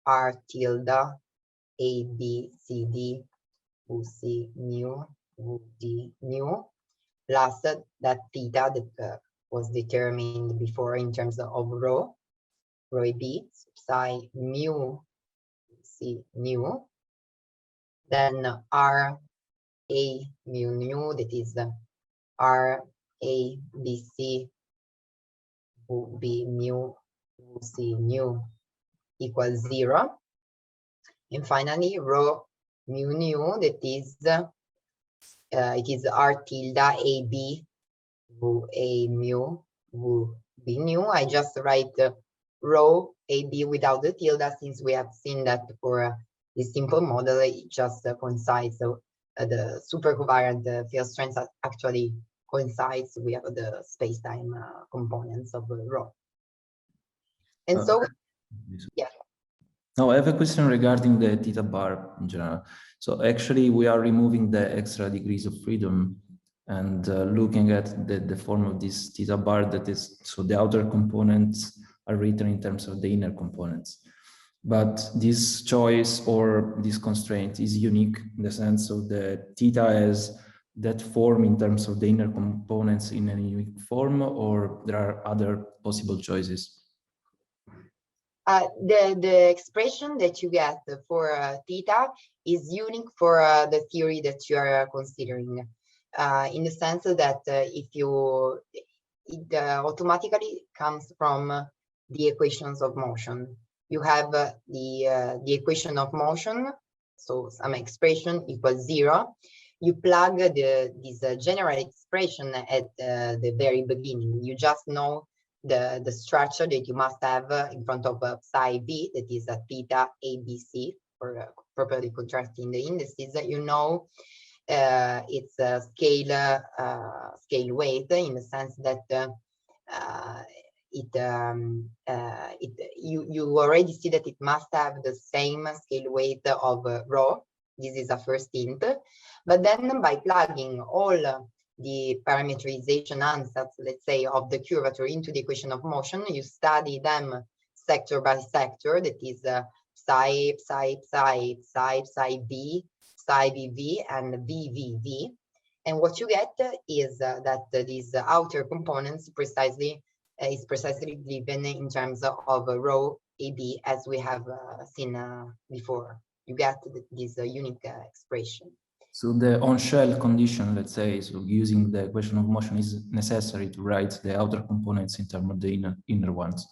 R tilde ABCD UC mu UD nu, plus that theta that was determined before in terms of rho AB, psi mu C nu, then R A mu nu, that is R A B C B mu C nu equals 0, and finally rho mu nu, that is it is R tilde A B A mu B nu. I just write rho AB without the tilde, since we have seen that for this simple model it just coincides. So the super covariant field strength actually coincides with the space-time components of rho. And so, yeah.
Now I have a question regarding the theta bar in general. So actually we are removing the extra degrees of freedom and looking at the form of this theta bar, that is, so the outer components are written in terms of the inner components. But this choice or this constraint is unique in the sense of the theta has that form in terms of the inner components in a unique form, or there are other possible choices?
The expression that you get for theta is unique for the theory that you are considering, in the sense that it automatically comes from the equations of motion. You have the equation of motion, so some expression equals 0. You plug this general expression at the very beginning. You just know the structure that you must have in front of psi v, that is a theta ABC, for properly contrasting the indices. You know it's a scale weight, in the sense that you already see that it must have the same scale weight of rho. This is a first hint. But then by plugging all the parameterization ansatz, let's say, of the curvature into the equation of motion, you study them sector by sector, that is psi, psi, psi, psi, psi v, psi vv, and vvv. And what you get is that these outer components is precisely given in terms of rho AB, as we have seen before. You get this unique expression.
So the on-shell condition, let's say, so using the equation of motion is necessary to write the outer components in terms of the inner ones.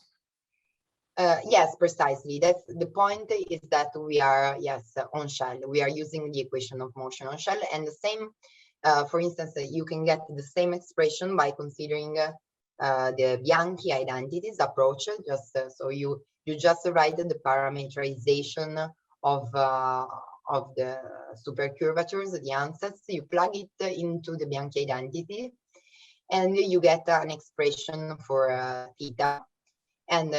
Yes, precisely. That's the point, is that we are, yes, on shell. We are using the equation of motion on shell, and the same, for instance, you can get the same expression by considering the Bianchi Identities approach. Just so you just write the parameterization of the super curvatures, the ansatz, you plug it into the Bianchi Identity, and you get an expression for theta, and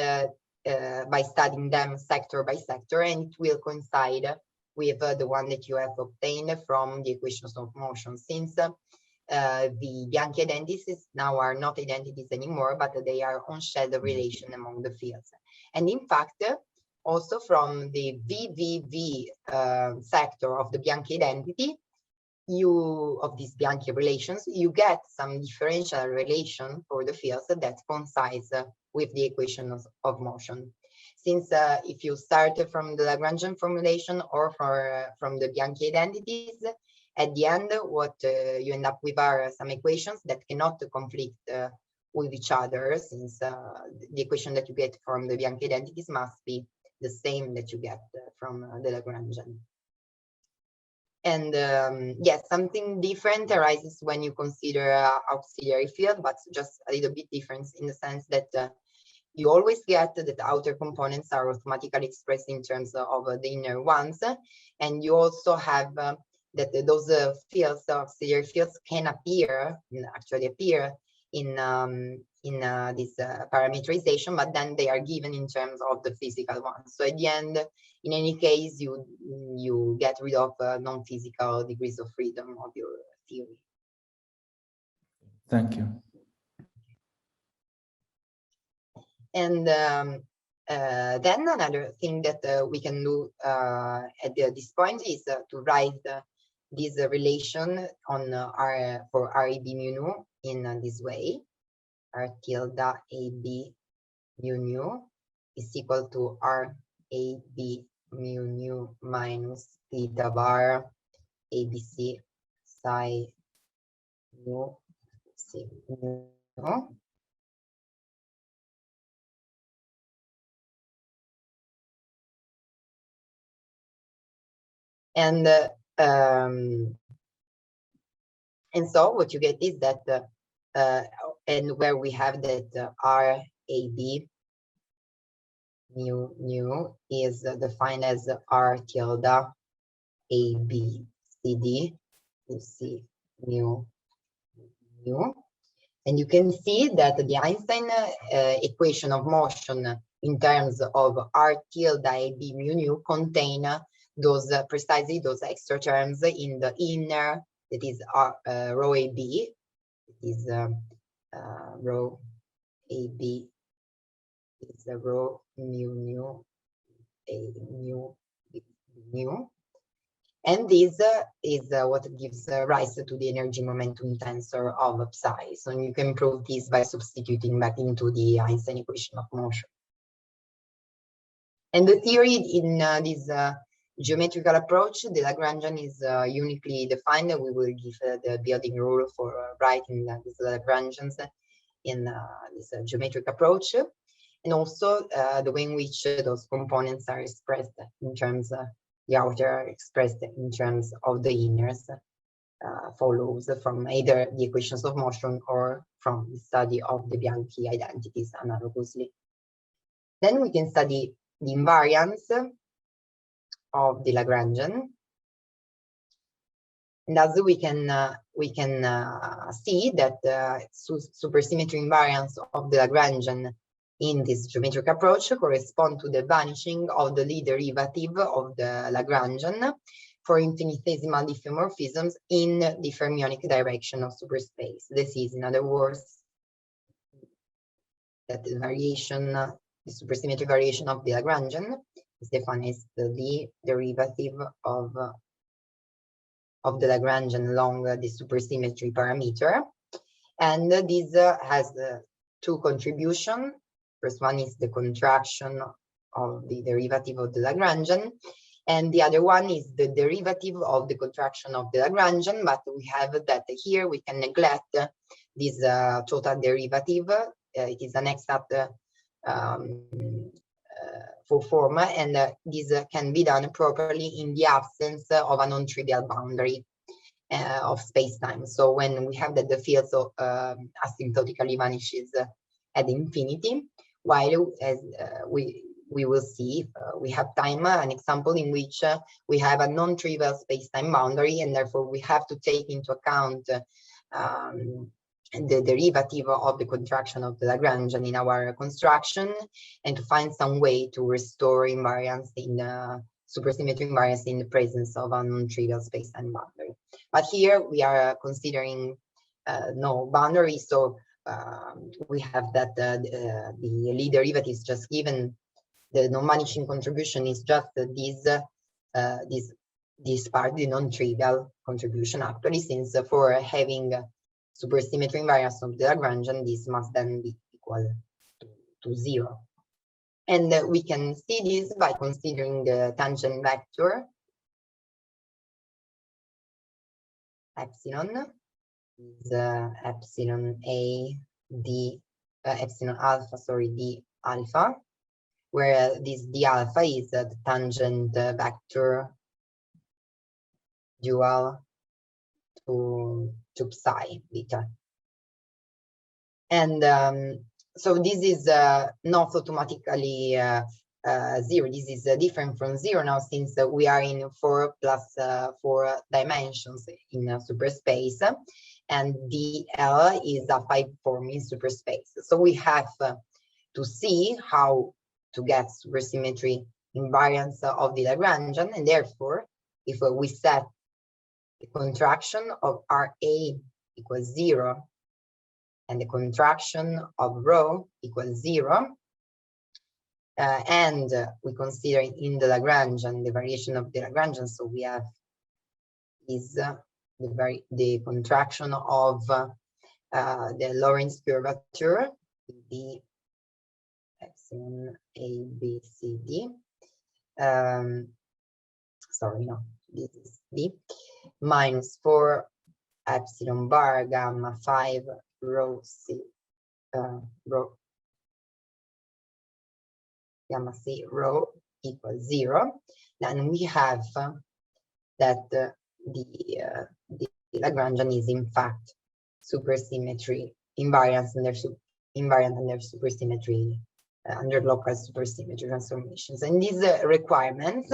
by studying them sector by sector, and it will coincide with the one that you have obtained from the equations of motion, since the Bianchi identities now are not identities anymore, but they are on-shell relation among the fields. And in fact, also from the VVV sector of the Bianchi identity, of these Bianchi relations, you get some differential relation for the fields that coincides with the equation of motion. Since if you start from the Lagrangian formulation or from the Bianchi identities, at the end, what you end up with are some equations that cannot conflict with each other, since the equation that you get from the Bianchi identities must be the same that you get from the Lagrangian. And yes, something different arises when you consider auxiliary field, but just a little bit different in the sense that you always get that the outer components are automatically expressed in terms of the inner ones, and you also have that those fields, auxiliary fields, can appear, actually appear in in this parameterization, but then they are given in terms of the physical ones. So at the end, in any case, you get rid of non-physical degrees of freedom of your theory.
Thank you.
And then another thing that we can do at this point is to write this relation on for RAB mu nu in this way. R tilde AB mu nu is equal to RAB mu nu minus theta bar ABC psi mu sigma. And so what you get is that and where we have that RAB mu nu is defined as R tilde AB CD, you see mu nu. And you can see that the Einstein equation of motion in terms of R tilde AB mu nu contain those precisely those extra terms in the inner, that is rho AB, is rho AB is rho mu nu a mu, and this is what gives rise to the energy momentum tensor of psi. So you can prove this by substituting back into the Einstein equation of motion. And the theory in this geometrical approach, the Lagrangian is uniquely defined. We will give the building rule for writing these Lagrangians in this geometric approach, and also the way in which those components are expressed in terms the outer are expressed in terms of the inners follows from either the equations of motion or from the study of the Bianchi identities analogously. Then we can study the invariance of the Lagrangian, and as we can see that supersymmetry invariance of the Lagrangian in this geometric approach correspond to the vanishing of the Lie derivative of the Lagrangian for infinitesimal diffeomorphisms in the fermionic direction of superspace. This is, in other words, that the variation, the supersymmetry variation of the Lagrangian is defined as the Lie derivative of the Lagrangian along the supersymmetry parameter. And this has two contributions. First one is the contraction of the derivative of the Lagrangian, and the other one is the derivative of the contraction of the Lagrangian, but we have that here we can neglect this total derivative. It is an exact full form, and this can be done properly in the absence of a non-trivial boundary of space-time. So when we have that the field asymptotically vanishes at infinity, while as we will see, we have time, an example in which we have a non-trivial space-time boundary, and therefore we have to take into account the derivative of the contraction of the Lagrangian in our construction, and to find some way to restore invariance in supersymmetry invariance in the presence of a non-trivial space-time boundary. But here we are considering no boundary, so we have that the Lie derivative is just given. The non-vanishing contribution is just this part, the non-trivial contribution actually, since for having supersymmetry invariance of the Lagrangian, this must then be equal to 0. And we can see this by considering the tangent vector epsilon is epsilon a d epsilon alpha, sorry, d alpha, where this d alpha is the tangent vector dual to psi beta. And so this is not automatically 0. This is different from 0 now, since we are in 4 + 4 dimensions in superspace, and DL is a 5-Fermi superspace. So we have to see how to get supersymmetry invariance of the Lagrangian, and therefore, if we set the contraction of RA equals 0 and the contraction of rho equals 0, and we consider in the Lagrangian the variation of the Lagrangian, so we have is the contraction of the Lorentz curvature, the epsilon A, B, C, D. Sorry, no, this is D, minus 4 epsilon bar gamma 5 rho C, rho gamma C rho equals 0. Then we have that the Lagrangian is in fact supersymmetry invariant under supersymmetry under local supersymmetry transformations. And these requirements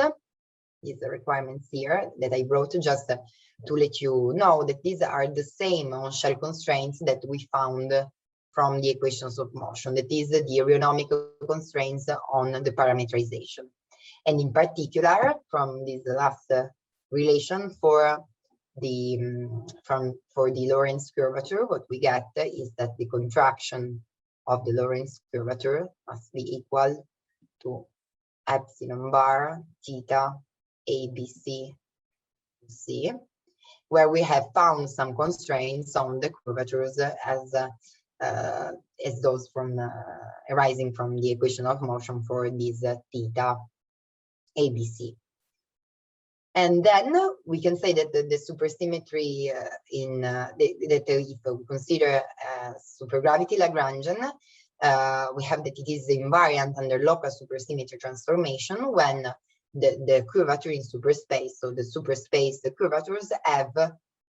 here that I wrote just to let you know that these are the same on-shell constraints that we found from the equations of motion, that is the Rheonomic constraints on the parametrization. And in particular, from this last relation for the Lorentz curvature, what we get is that the contraction of the Lorentz curvature must be equal to epsilon bar theta ABC C, where we have found some constraints on the curvatures as those from arising from the equation of motion for this theta ABC. And then we can say that the supersymmetry that if we consider supergravity Lagrangian, we have that it is invariant under local supersymmetry transformation when the curvature in superspace, so the superspace, the curvatures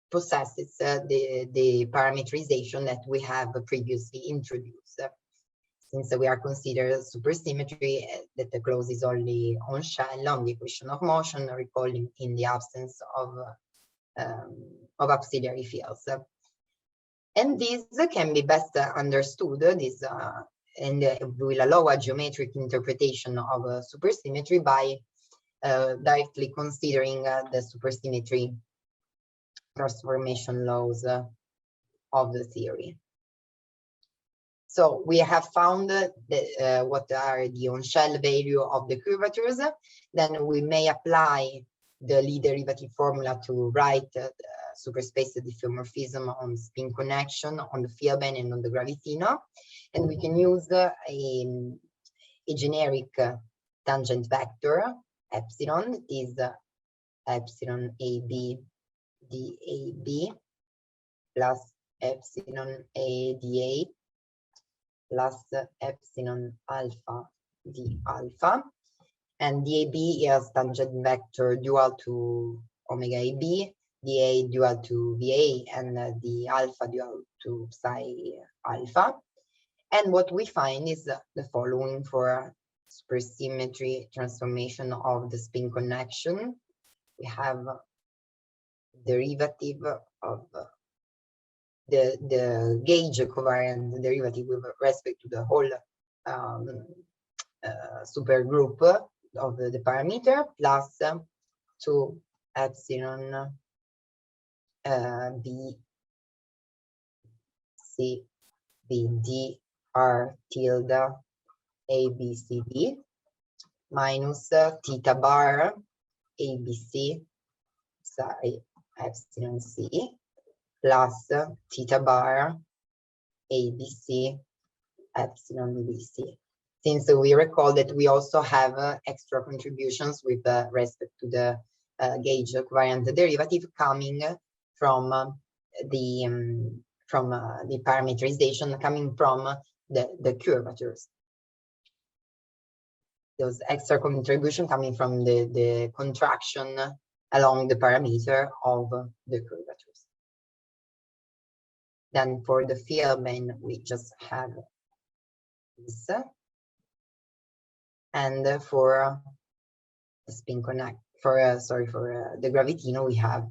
possesses the parametrization that we have previously introduced. Since we are considered supersymmetry that closes only on shell on the equation of motion, recalling in the absence of auxiliary fields. And this can be best understood, and will allow a geometric interpretation of supersymmetry by directly considering the supersymmetry transformation laws of the theory. So we have found what are the on-shell value of the curvatures. Then we may apply the Lie derivative formula to write the superspace diffeomorphism on spin connection, on the Vierbein, and on the Gravitino. And we can use a generic tangent vector, epsilon, that is epsilon AB dAB plus epsilon ADA plus epsilon alpha d alpha, and the AB is tangent vector dual to omega AB, the A dual to VA, and the alpha dual to psi alpha. And what we find is the following for supersymmetry transformation of the spin connection. We have derivative of the gauge covariant derivative with respect to the whole supergroup of the parameter plus 2 epsilon B C B D R tilde A B C D minus theta bar A B C psi epsilon C plus theta bar ABC epsilon BC. Since we recall that we also have extra contributions with respect to the gauge covariant derivative coming from the parameterization coming from the curvatures. Those extra contribution coming from the contraction along the parameter of the curvatures. Then for the Vierbein, we just have this. And for the spin connect, for the Gravitino, we have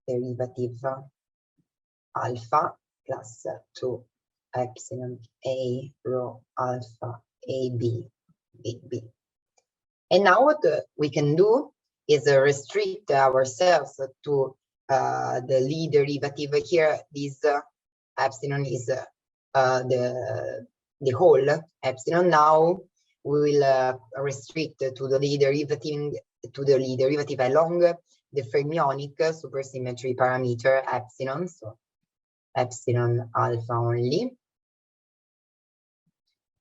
derivative alpha plus 2 epsilon A rho alpha AB B. And now what we can do is restrict ourselves to the Lie derivative here. This epsilon is the whole epsilon. Now we will restrict to the Lie derivative along the fermionic supersymmetry parameter epsilon, so epsilon alpha only.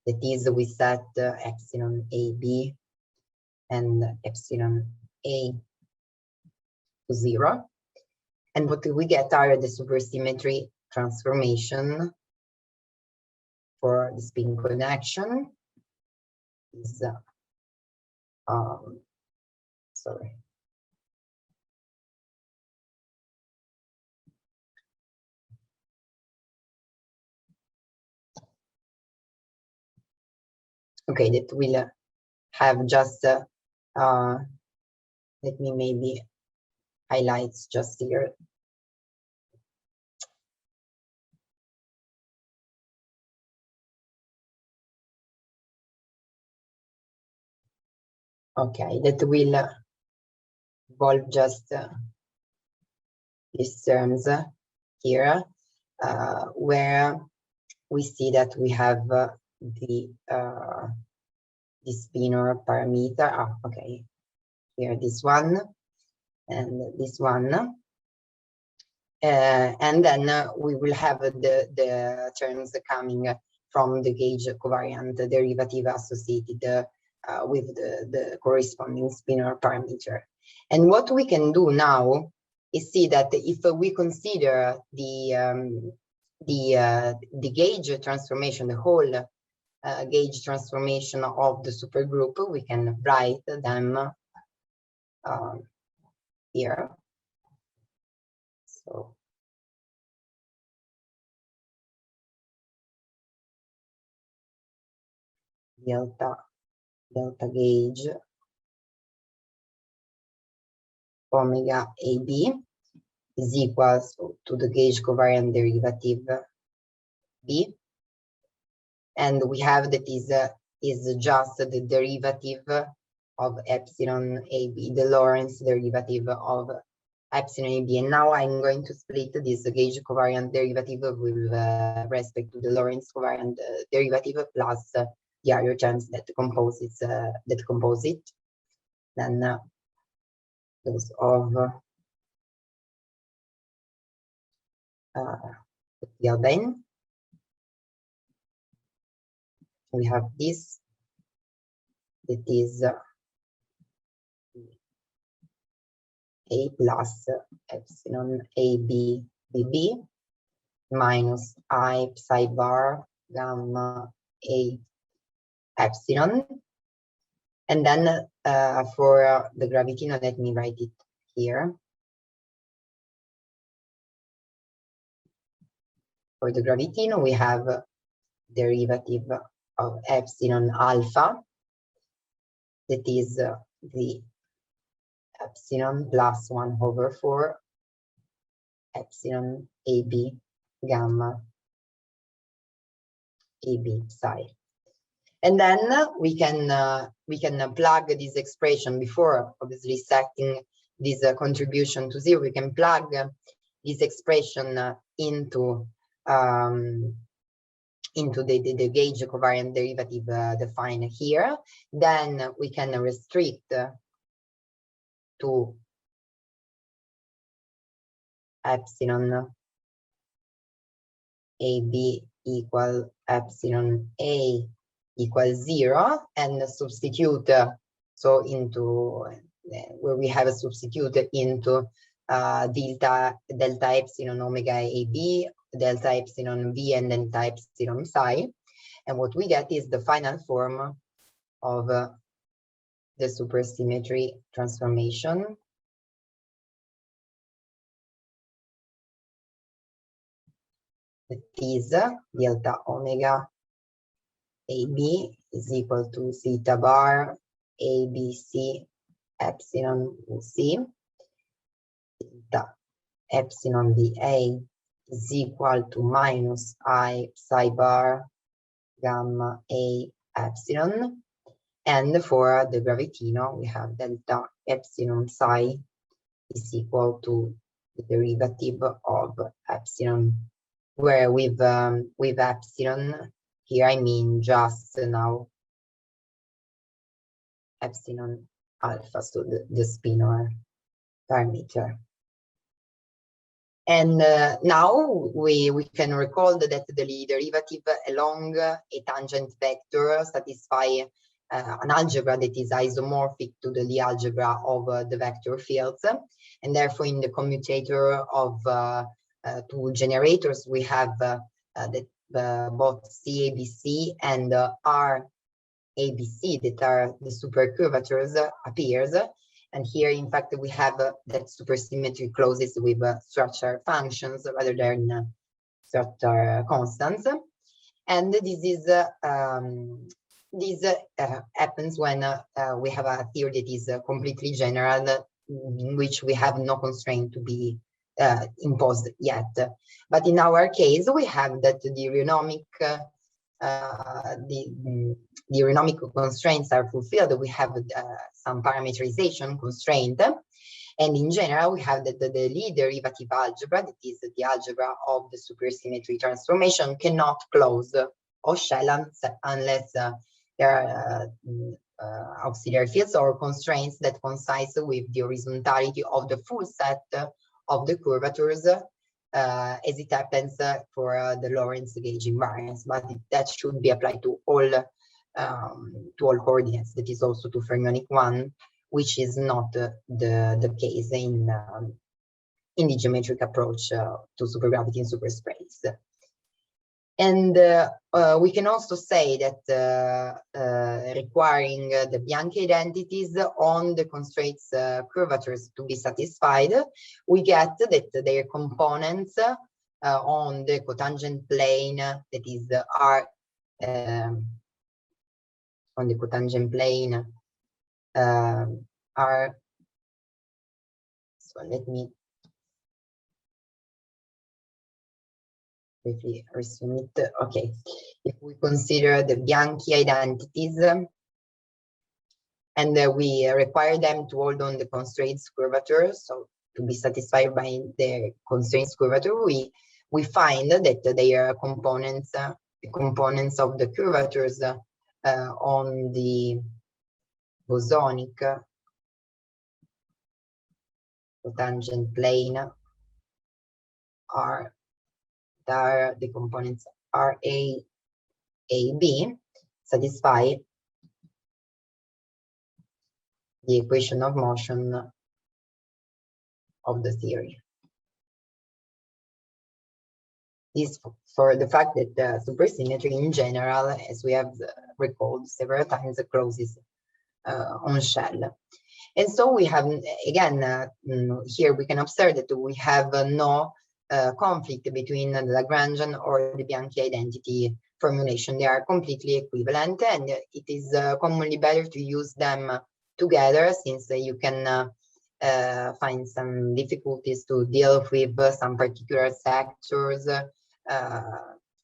That is, we set epsilon AB and epsilon A to 0. And what we get are the supersymmetry transformation for the spin connection. Is sorry. Okay, that will have just let me maybe highlights just here. Okay, that will involve just these terms here, where we see that we have the spinor parameter. Okay, here this one and this one, and then we will have the terms coming from the gauge covariant derivative associated with the corresponding spinor parameter. And what we can do now is see that if we consider the gauge transformation, the whole gauge transformation of the supergroup, we can write them here. So delta gauge omega AB is equals to the gauge covariant derivative B, and we have that is just the derivative of epsilon AB, the Lorentz derivative of epsilon AB. And now I'm going to split this gauge covariant derivative with respect to the Lorentz covariant derivative plus the other terms that compose it. Then those of the Albane. We have this, that is A plus epsilon AB BB minus I psi bar gamma A epsilon. And then for the gravitino, let me write it here. For the gravitino, we have derivative of epsilon alpha, that is the epsilon plus 1 over 4 epsilon AB gamma AB psi. And then we can plug this expression before obviously setting this contribution to 0. We can plug this expression into the gauge covariant derivative defined here. Then we can restrict to epsilon AB equal epsilon A equals 0, and substitute so into where we have a substitute into delta epsilon omega AB, delta epsilon V, and delta epsilon psi. And what we get is the final form of the supersymmetry transformation. That is delta omega AB is equal to theta bar ABC epsilon C, delta epsilon VA is equal to minus I psi bar gamma A epsilon. And for the gravitino, we have delta epsilon psi is equal to the derivative of epsilon, where with epsilon, here I mean just now epsilon alpha, so the spinor parameter. And now we can recall that the derivative along a tangent vector satisfy an algebra that is isomorphic to the algebra of the vector fields. And therefore, in the commutator of two generators, we have both CABC and RABC that are the supercurvatures appears. And here, in fact, we have that supersymmetry clauses with structure functions rather than structure constants. And this is happens when we have a theory that is completely general, in which we have no constraint to be imposed yet. But in our case, we have that the Rheonomic constraints are fulfilled. We have some parameterization constraint, and in general we have that the Lie derivative algebra, that is the algebra of the supersymmetry transformation, cannot close or shell unless there are auxiliary fields or constraints that coincide with the horizontality of the full set of the curvatures, as it happens for the Lorentz gauge invariance, but that should be applied to all coordinates. That is also to fermionic one, which is not the case in the geometric approach to supergravity in superspace. And we can also say that requiring the Bianchi identities on the constraints curvatures to be satisfied, we get that their components on the cotangent plane, that is R, on the cotangent plane are, so let me quickly resume it. Okay, if we consider the Bianchi identities and we require them to hold on the constraints curvature, so to be satisfied by the constraints curvature, we find that their components, the components of the curvatures on the bosonic cotangent plane are the components RA, AB satisfy the equation of motion of the theory. This for the fact that supersymmetry in general, as we have recalled several times, closes on shell. And so we have, again, here we can observe that we have no conflict between the Lagrangian or the Bianchi identity formulation. They are completely equivalent, and it is commonly better to use them together, since you can find some difficulties to deal with some particular sectors,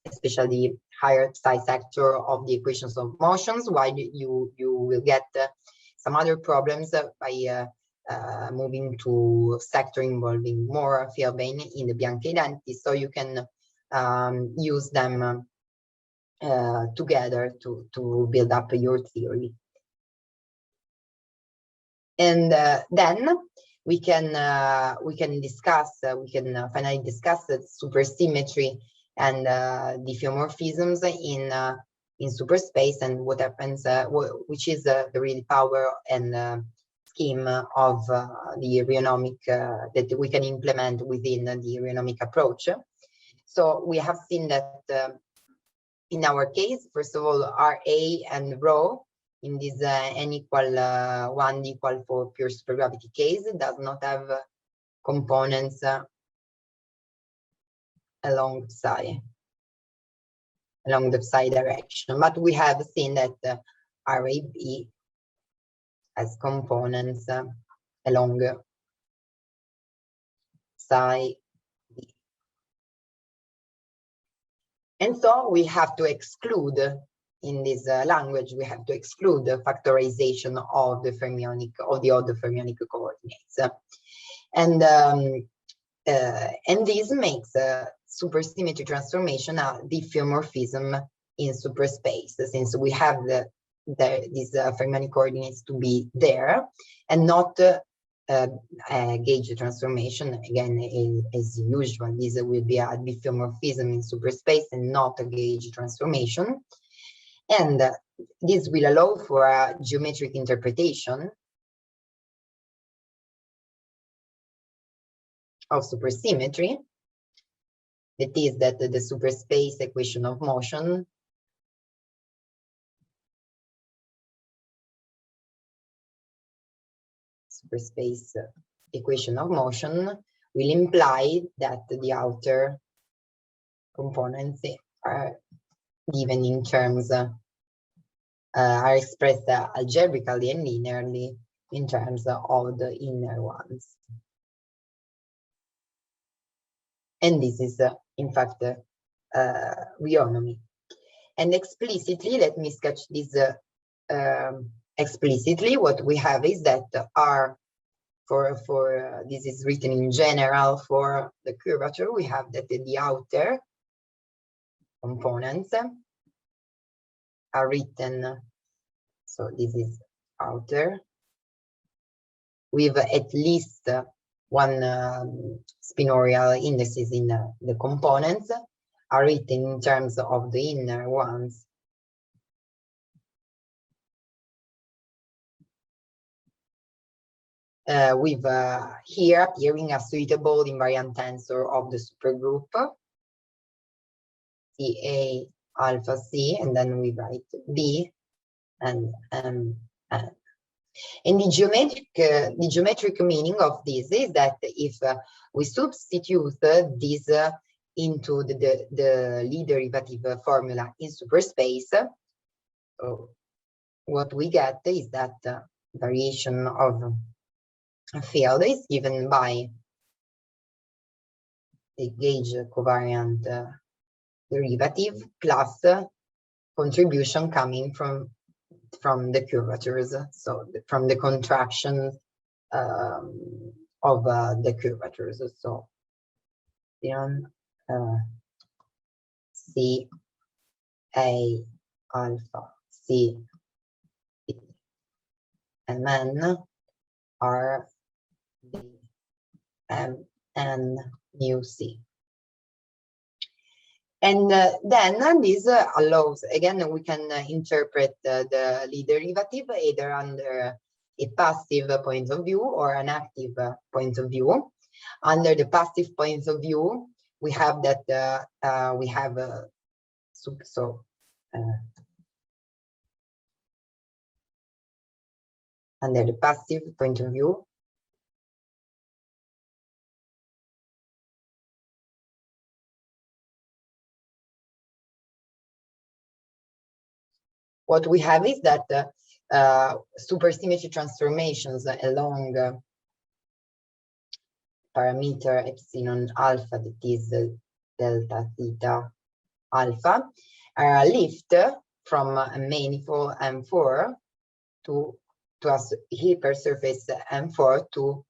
especially higher psi sector of the equations of motions, while you will get some other problems by moving to sector involving more field bane in the Bianchi identity. So you can use them together to build up your theory. And then we can finally discuss the supersymmetry and diffeomorphisms in superspace, and what happens, which is the real power and scheme of the Rheonomic that we can implement within the Rheonomic approach. So we have seen that in our case, first of all, RA and rho in this n equal 1 equal for pure supergravity case does not have components along the psi direction, but we have seen that RAB has components along psi. And so we have to exclude, in this language, we have to exclude the factorization of the fermionic, of the other fermionic coordinates. And this makes supersymmetry transformation a diffeomorphism in superspace, since we have these fermionic coordinates to be there, and not a gauge transformation. Again, as usual, this will be a diffeomorphism in superspace and not a gauge transformation. And this will allow for a geometric interpretation of supersymmetry. That is that the superspace equation of motion superspace equation of motion will imply that the outer components are given in terms are expressed algebraically and linearly in terms of the inner ones. And this is in fact rheonomy. And explicitly, let me sketch this explicitly. What we have is that R for this is written in general for the curvature. We have that the outer components are written, so this is outer, with at least one spinorial indices in the components, are written in terms of the inner ones. With here appearing a suitable invariant tensor of the supergroup CA alpha C, and then we write B and N. And the geometric meaning of this is that if we substitute this into the Lie derivative formula in superspace, so what we get is that variation of a field is given by the gauge covariant derivative plus contribution coming from the curvatures, so from the contraction of the curvatures. So C A alpha C and N R B M N mu C. And then this allows, again, we can interpret the Lie derivative either under a passive point of view or an active point of view. Under the passive point of view, we have that we have under the passive point of view, what we have is that supersymmetry transformations along parameter epsilon alpha, that is delta theta alpha, are a lift from a manifold M4 to a hypersurface M4 to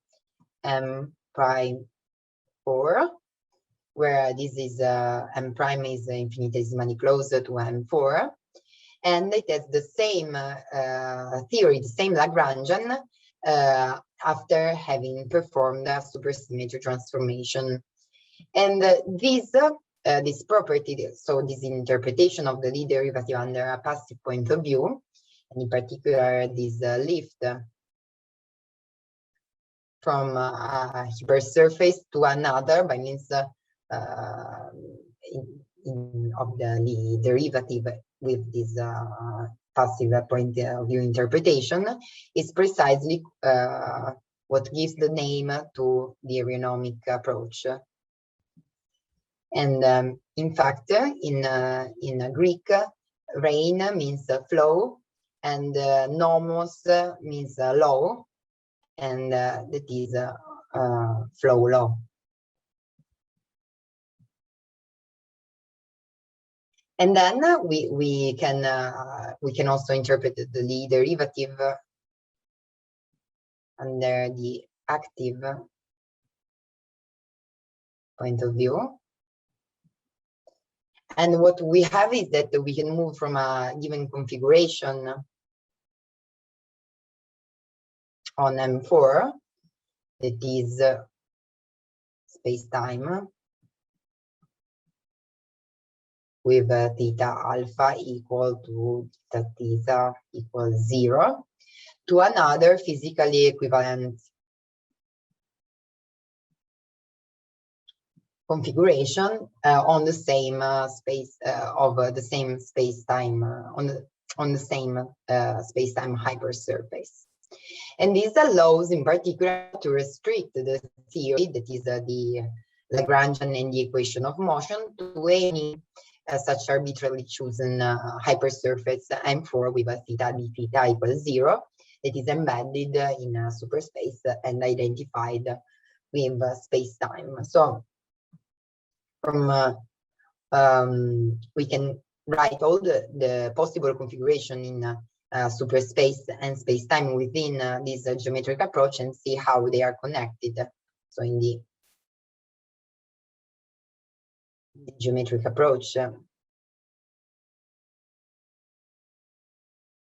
M prime 4, where this is M prime is infinitesimally closer to M4. And it has the same theory, the same Lagrangian, after having performed a supersymmetry transformation. And this property, so this interpretation of the Lie derivative under a passive point of view, and in particular this lift from a hypersurface to another by means of the Lie derivative with this passive point of view interpretation, is precisely what gives the name to the Rheonomic approach. And in fact, in Greek, rain means flow, and nomos means law, and that is flow law. And then we can also interpret the Lie derivative under the active point of view. And what we have is that we can move from a given configuration on M4, that is space-time, with theta alpha equal to theta equals 0, to another physically equivalent configuration on the same space of the same space-time on the same space-time hypersurface. And this allows, in particular, to restrict the theory, that is the Lagrangian and the equation of motion, to any such arbitrarily chosen hypersurface M4 with a theta d theta equals 0 that is embedded in a superspace and identified with space-time. So from we can write all the possible configuration in superspace and space-time within this geometric approach and see how they are connected. So in the geometric approach,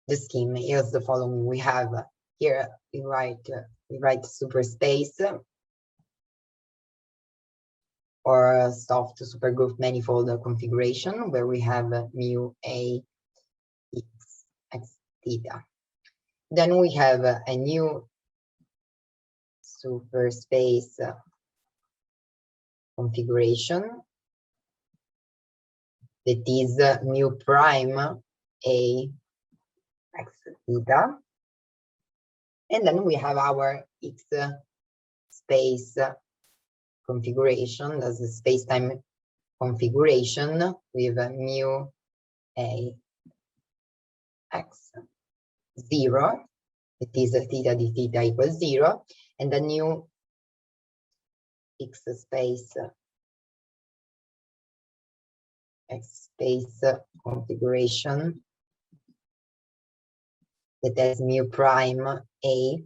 the scheme is the following. We have here, we write superspace or soft supergroup manifold configuration, where we have mu a x theta. Then we have a new superspace configuration that is mu prime a x theta. And then we have our x space configuration, that's the space-time configuration with mu a x 0, it is theta d theta equals 0, and the new x space configuration that has mu prime a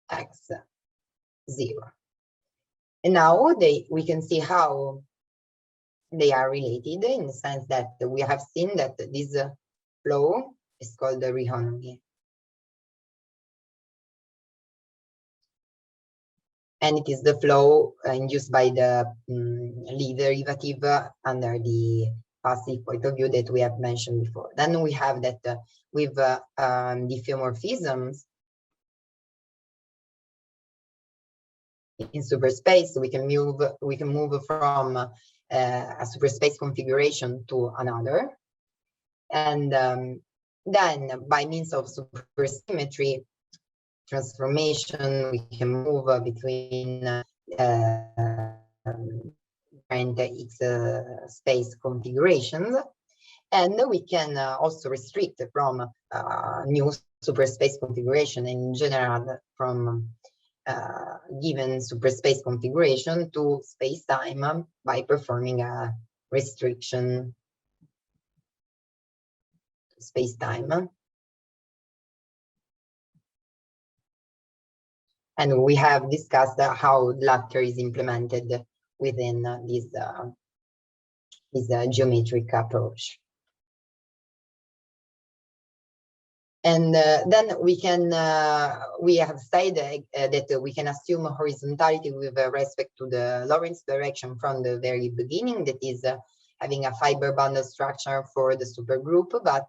x 0. And now we can see how they are related, in the sense that we have seen that this flow is called the Rheonomic. And it is the flow induced by the Lie derivative under the passive point of view that we have mentioned before. Then we have that with diffeomorphisms in superspace, we can move from a superspace configuration to another, and then by means of supersymmetry transformation, we can move between different X space configurations, and we can also restrict from new superspace configuration, and in general from given superspace configuration to space-time by performing a restriction to space-time. And we have discussed how Th-LYR is implemented within this geometric approach. And then we can we have said that we can assume horizontality with respect to the Lorentz direction from the very beginning, that is having a fiber bundle structure for the supergroup, but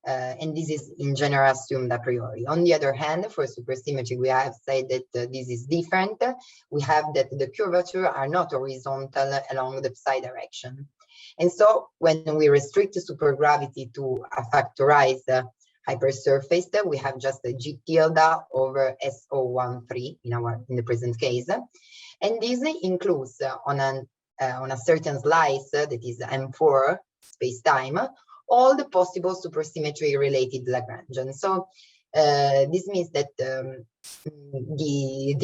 and this is in general assumed a priori. On the other hand, for supersymmetry, we have said that this is different. We have that the curvature are not horizontal along the psi direction. And so when we restrict supergravity to a factorized hypersurface, we have just a G tilde over SO13 in the present case. And this includes on a certain slice that is M4 space-time, all the possible supersymmetry related Lagrangian. So this means that the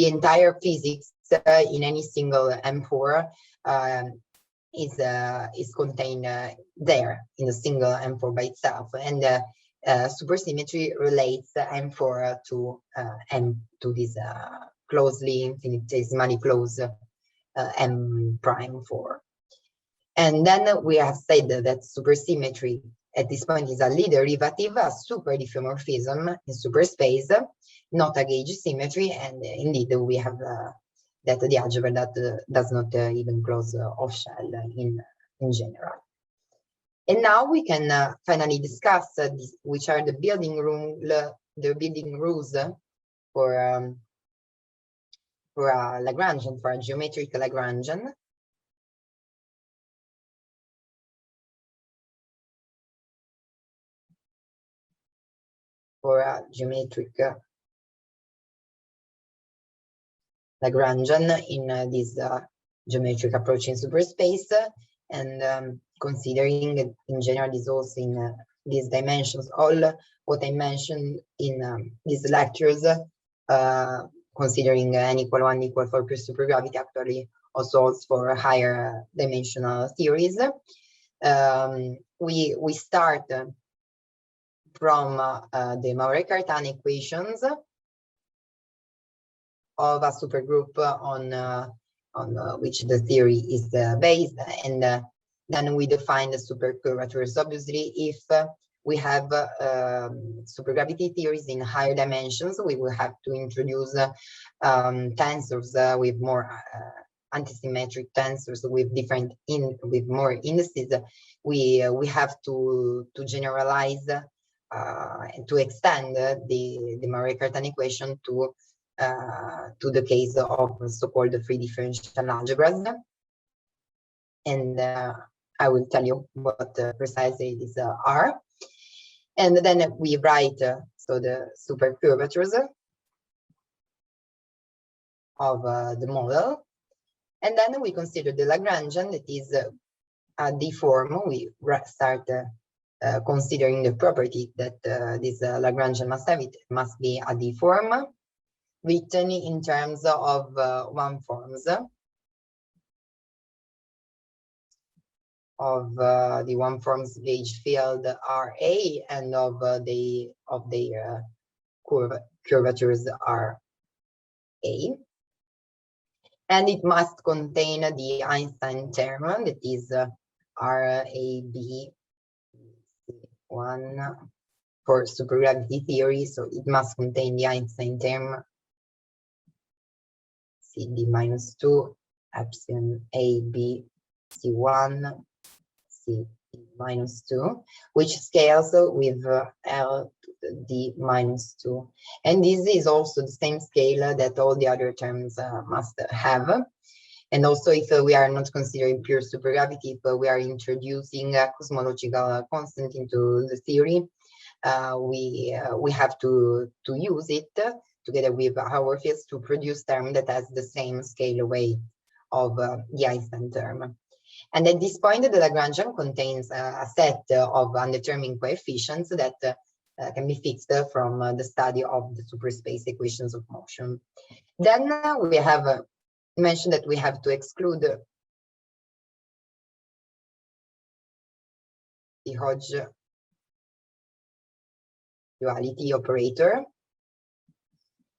entire physics in any single M4 is contained there in a single M4 by itself, and supersymmetry relates M4 to this closely infinitesimally close M prime 4. And then we have said that supersymmetry at this point is a Lie derivative, a super diffeomorphism in superspace, not a gauge symmetry, and indeed we have that the algebra that does not even close off shell in general. And now we can finally discuss which are the building rules for a Lagrangian, for a geometric Lagrangian. For a geometric Lagrangian in this geometric approach in superspace, and considering in general is also in these dimensions, all what I mentioned in these lectures, considering n equal 1 equal 4 pure supergravity actually also holds for higher dimensional theories. We start from the Maurer-Cartan equations of a supergroup on which the theory is based, and then we define the supercurvatures. Obviously, if we have supergravity theories in higher dimensions, we will have to introduce tensors with more anti-symmetric tensors with different with more indices. We have to generalize and to extend the Maurer-Cartan equation to the case of so-called free differential algebras, and I will tell you what precisely these are. And then we write so the supercurvatures of the model, and then we consider the Lagrangian that is a D-form. We start considering the property that this Lagrangian must have. It must be a D-form written in terms of one forms of the one forms gauge field RA and of their curvatures RA, and it must contain the Einstein term that is RAB1 for supergravity theory. So it must contain the Einstein term CD minus 2 epsilon AB C1 C minus 2, which scales with L D minus 2. And this is also the same scale that all the other terms must have. And also, if we are not considering pure supergravity, but we are introducing a cosmological constant into the theory, we have to use it together with our fields to produce term that has the same scale weight of the Einstein term. And at this point, the Lagrangian contains a set of undetermined coefficients that can be fixed from the study of the superspace equations of motion. Then we have mentioned that we have to exclude the Hodge duality operator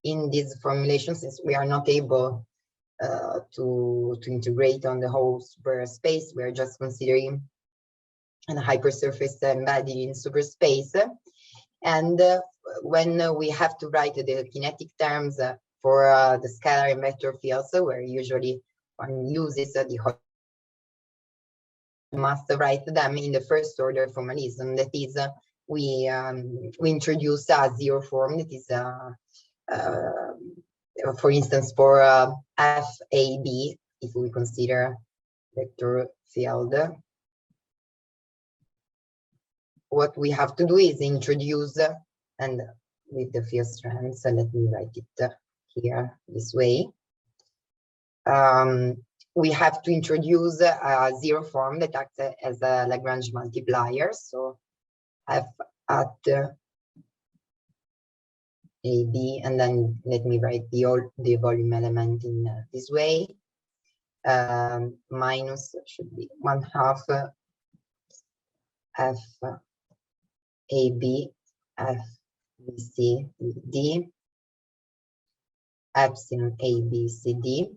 in this formulation, since we are not able to integrate on the whole superspace. We are just considering a hypersurface embedded in superspace. And when we have to write the kinetic terms for the scalar and vector fields, where usually one uses the must write them in the first order formalism. That is, we introduce a zero form that is for instance, for FAB, if we consider vector field, what we have to do is introduce, and with the field strands, let me write it here this way. We have to introduce a zero form that acts as a Lagrange multiplier. So F at AB, and then let me write the volume element in this way. minus should be 1/2 F AB F BC D epsilon ABCD.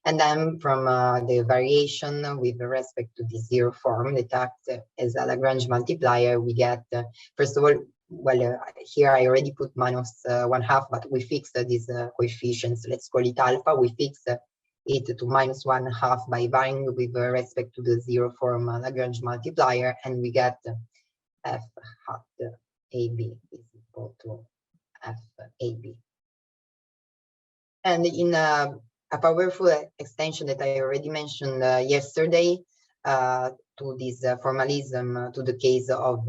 And then from the variation with respect to the zero form that acts as a Lagrange multiplier, we get, first of all, well, here I already put minus 1/2, but we fix these coefficients. Let's call it alpha. We fix it to minus 1/2 by varying with respect to the zero form Lagrange multiplier, and we get F hat AB is equal to F AB. And in a powerful extension that I already mentioned yesterday to this formalism, to the case of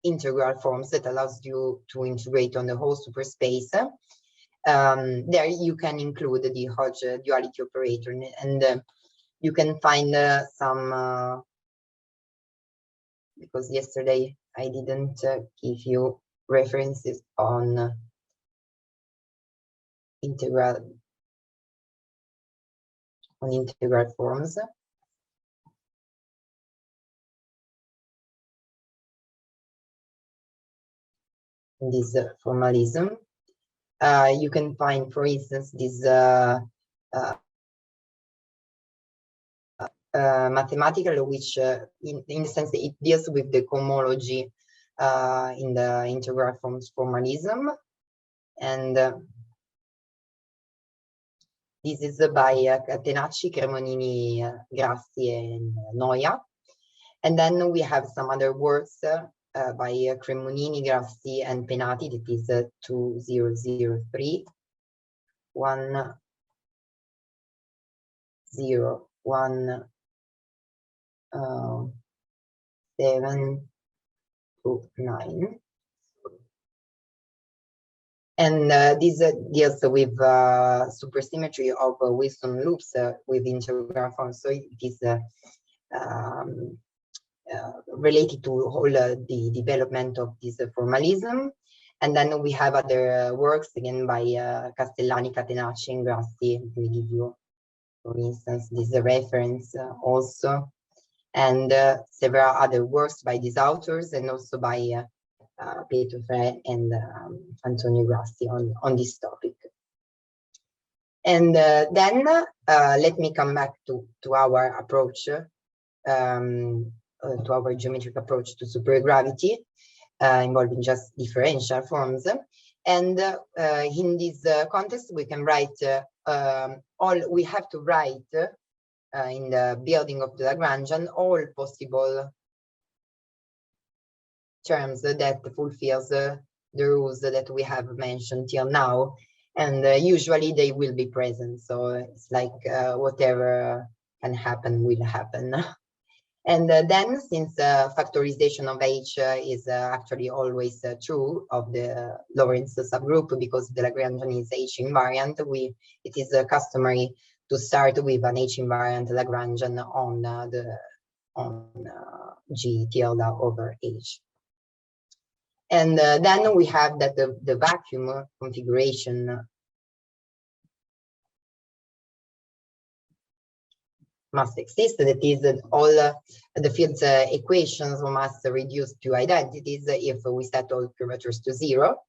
integral forms that allows you to integrate on the whole superspace. There you can include the Hodge duality operator, and you can find some, because yesterday I didn't give you references on integral forms. In this formalism, you can find, for instance, this mathematical, which in the sense that it deals with the cohomology in the integral forms formalism, and this is by Catenacci, Cremonini, Grassi, and Noia. And then we have some other works by Cremonini, Grassi, and Penati, that is 2003, 729. And this deals with supersymmetry of Wilson loops with integral forms. So it is related to all the development of this formalism. And then we have other works, again, by Castellani, Catenacci, and Grassi. Let me give you, for instance, this reference also. And several other works by these authors, and also by Pietro Frey and Antonio Grassi on this topic. And then let me come back to our approach, to our geometric approach to supergravity, involving just differential forms. And in this context, we can write we have to write in the building of the Lagrangian all possible terms that fulfills the rules that we have mentioned till now, and usually they will be present. So it's like whatever can happen will happen. And then, since factorization of H is actually always true of the Lorentz subgroup, because the Lagrangian is H invariant, it is customary to start with an H invariant Lagrangian on G tilde over H. And then we have that the vacuum configuration must exist. That is, that all the field's equations must reduce to identities if we set all curvatures to 0.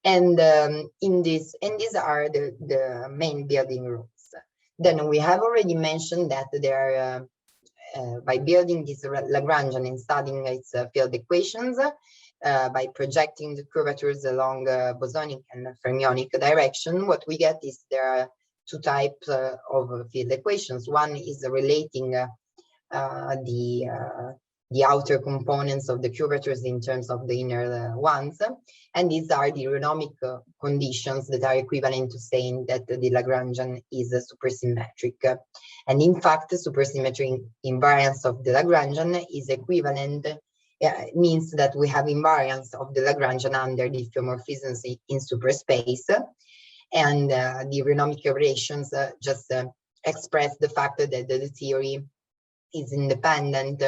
And these are the main building rules. Then we have already mentioned that there are, by building this Lagrangian and studying its field equations, by projecting the curvatures along bosonic and fermionic direction, what we get is there are two types of field equations. One is relating the outer components of the curvatures in terms of the inner ones, and these are the Rheonomic conditions that are equivalent to saying that the Lagrangian is supersymmetric. And in fact, supersymmetry invariance of the Lagrangian is equivalent. Means that we have invariance of the Lagrangian under diffeomorphisms in superspace, and the Rheonomic operations just express the fact that the theory is independent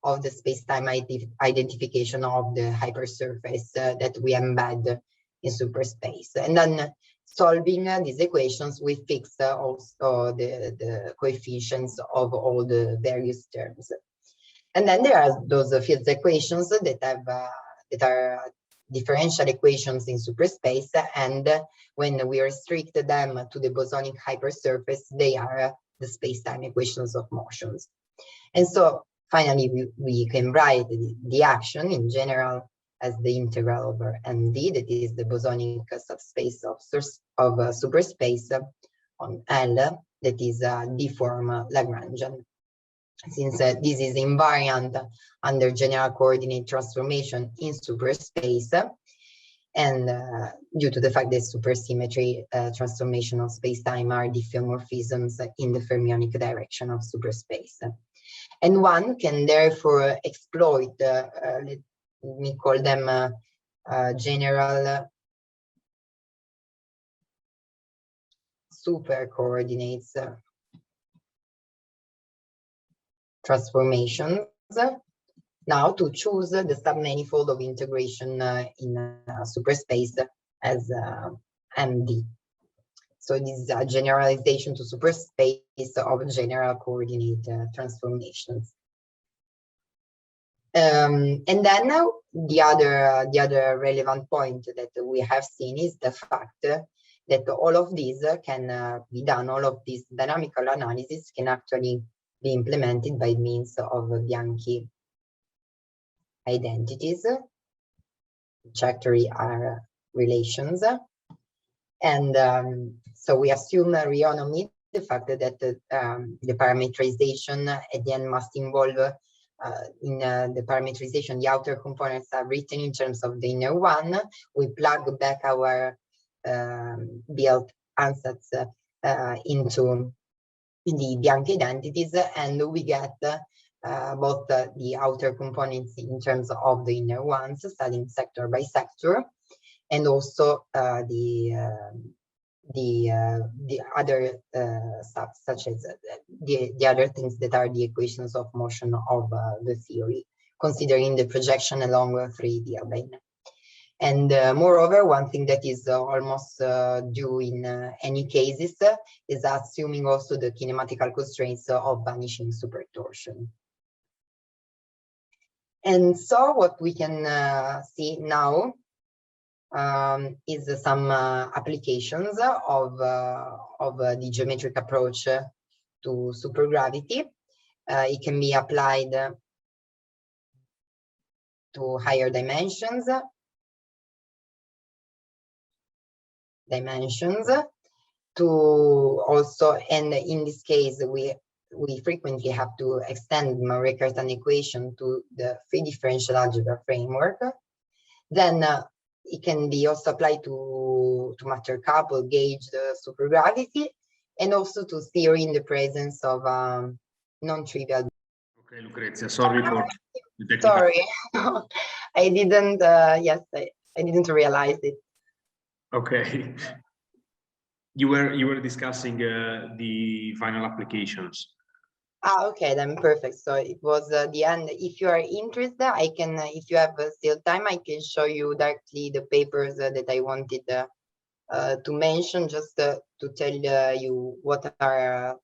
of the space-time identification of the hypersurface that we embed in superspace. And then, solving these equations, we fix also the coefficients of all the various terms. And then there are those field equations that have that are differential equations in superspace, and when we restrict them to the bosonic hypersurface, they are the space-time equations of motions. And so finally, we can write the action in general as the integral over MD, that is the bosonic subspace of superspace on L, that is a D-form Lagrangian. Since this is invariant under general coordinate transformation in superspace, and due to the fact that supersymmetry transformation of space-time are diffeomorphisms in the fermionic direction of superspace. And one can therefore exploit, let me call them general super coordinates transformations now to choose the submanifold of integration in superspace as MD. So this is a generalization to superspace of general coordinate transformations. And then now the other relevant point that we have seen is the fact that all of these can be done, all of this dynamical analysis can actually be implemented by means of Bianchi identities, which actually are relations. And so we assume rheonomy, the fact that the parameterization at the end must involve in the parameterization, the outer components are written in terms of the inner one. We plug back our built ansatz into the Bianchi identities, and we get both the outer components in terms of the inner ones, studying sector by sector, and also the other stuff, such as the other things that are the equations of motion of the theory, considering the projection along a 3D domain. And moreover, one thing that is almost due in any cases is assuming also the kinematical constraints of vanishing supertorsion. And so what we can see now is some applications of the geometric approach to supergravity. It can be applied to higher dimensions, to also, and in this case we frequently have to extend Murray-Cartan equation to the free differential algebra framework. Then it can be also applied to matter couple gauged supergravity, and also to theory in the presence of non-trivial.
Okay, Lucrezia, sorry for the technical.
Sorry, I didn't. Yes, I didn't realize it.
Okay, you were discussing the final applications.
Ah, okay, then perfect. So it was the end. If you are interested, I can, if you have still time, I can show you directly the papers that I wanted to mention, just to tell you what are,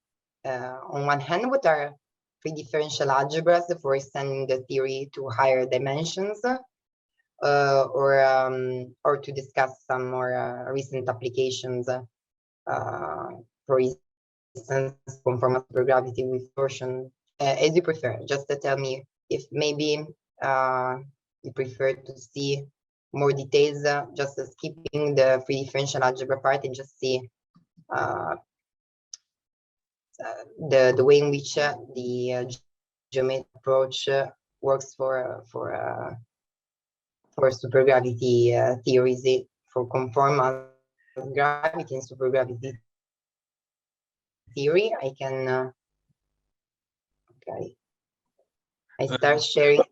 on one hand, what are free differential algebras for extending the theory to higher dimensions, or to discuss some more recent applications, for instance, conformal supergravity with torsion, as you prefer. Just to tell me if maybe you prefer to see more details, just skipping the free differential algebra part and just see the way in which the geometric approach works for supergravity theories, for conformal gravity and supergravity theory. I can okay, I start sharing.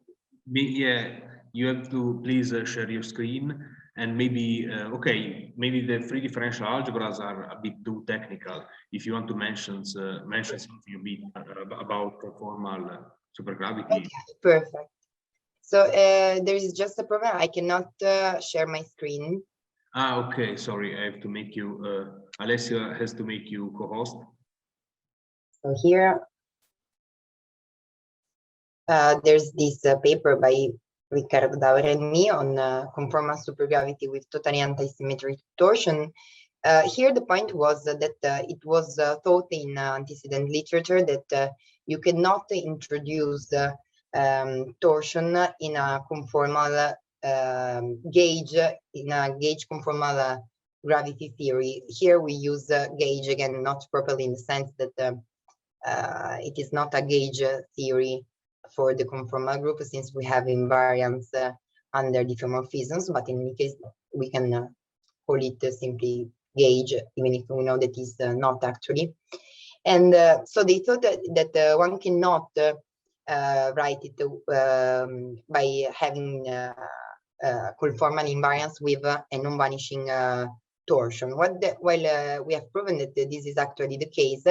Yeah, you have to please share your screen, and maybe okay, maybe the free differential algebras are a bit too technical. If you want to mention something a bit about conformal supergravity.
Okay, perfect. So there is just a problem. I cannot share my screen
Ah, okay, sorry, I have to make you, Alessio has to make you co-host.
So here, there's this paper by Riccardo Daura and me on conformal supergravity with totally anti-symmetric torsion. Here, the point was that it was thought in antecedent literature that you cannot introduce torsion in a conformal gauge, in a gauge conformal gravity theory. Here we use gauge again, not properly in the sense that it is not a gauge theory for the conformal group, since we have invariance under diffeomorphisms, but in any case we can call it simply gauge, even if we know that is not actually. And so they thought that one cannot write it by having conformal invariance with a non-vanishing torsion. While we have proven that this is actually the case,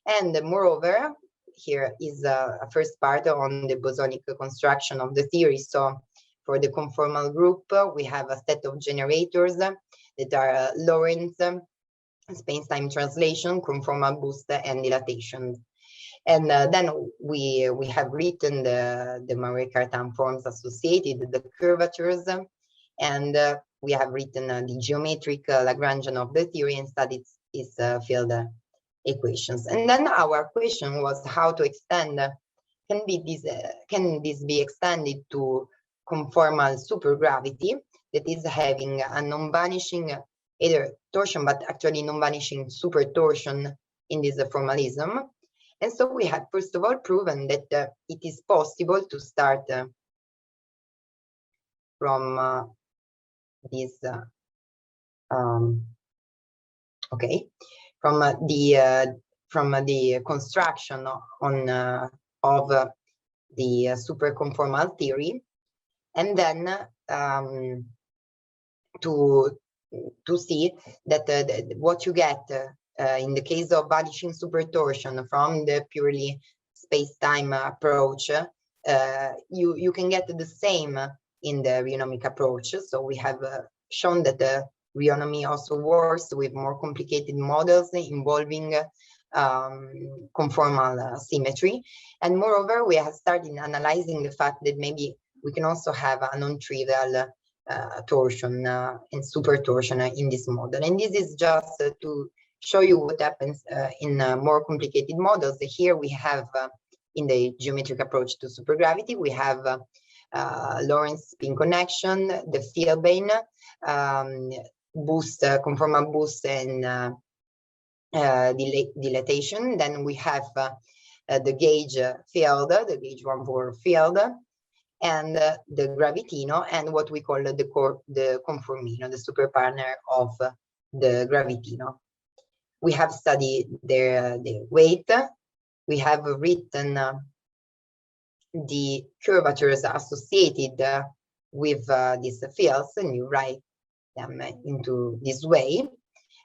and moreover, here is a first part on the bosonic construction of the theory. So for the conformal group, we have a set of generators that are Lorentz, space-time translation, conformal boost, and dilatation. And then we have written the Maurer-Cartan forms associated, the curvatures, and we have written the geometric Lagrangian of the theory and studied its field equations. And then our question was how to extend, can this be extended to conformal supergravity that is having a non-vanishing either torsion, but actually non-vanishing super torsion in this formalism. And so we had first of all proven that it is possible to start from this from the construction on of the super conformal theory, and then to see that what you get in the case of vanishing supertorsion from the purely space-time approach, you can get the same in the Rheonomic approach. So we have shown that the Rheonomy also works with more complicated models involving conformal symmetry. And moreover, we have started analyzing the fact that maybe we can also have a non-trivial torsion and super torsion in this model. And this is just to show you what happens in more complicated models. Here we have in the geometric approach to supergravity, we have Lorentz spin connection, the Villebane, boost, conformal boost, and dilatation. Then we have the gauge field, the gauge 1/4 field, and the gravitino, and what we call the conformino, the super partner of the gravitino. We have studied the weight. We have written the curvatures associated with these fields, and you write them into this way.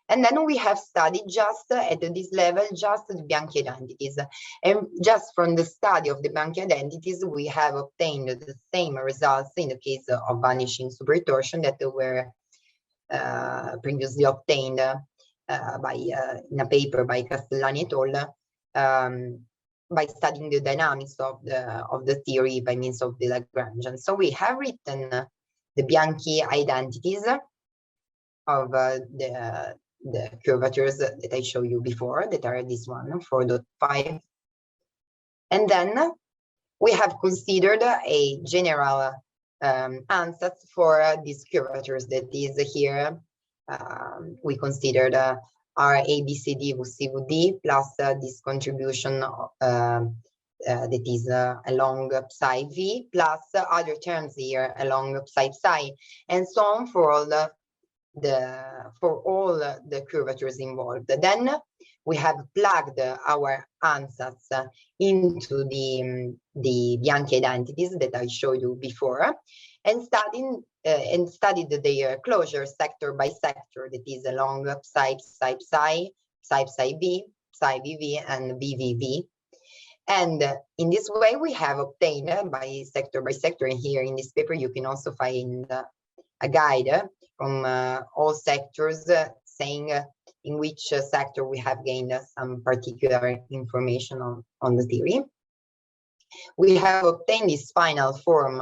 And then we have studied just at this level, just the Bianchi identities. And just from the study of the Bianchi identities, we have obtained the same results in the case of vanishing supertorsion that were previously obtained in a paper by Castellani et al. By studying the dynamics of the theory by means of the Lagrangian. So we have written the Bianchi identities of the curvatures that I showed you before, that are this one, 4.5. And then we have considered a general ansatz for these curvatures that is here. We considered R, A, B, C, D, V, C, V, D, plus this contribution that is along psi V, plus other terms here along psi psi, and so on for all the curvatures involved. Then we have plugged our ansatz into the Bianchi identities that I showed you before, and studied their closure sector by sector, that is along psi psi psi, psi psi b, psi vv, and vvv. And in this way we have obtained by sector, and here in this paper you can also find a a guide from all sectors saying in which sector we have gained some particular information on the theory. We have obtained this final form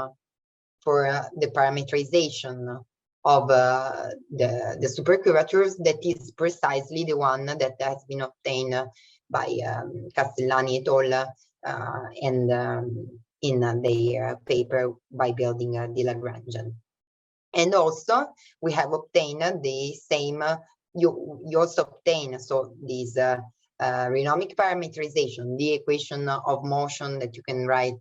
for the parameterization of the supercurvatures, that is precisely the one that has been obtained by Castellani et al. And in their paper by building the Lagrangian. And also we have obtained the same, you also obtain, so this Rheonomic parameterization, the equation of motion that you can write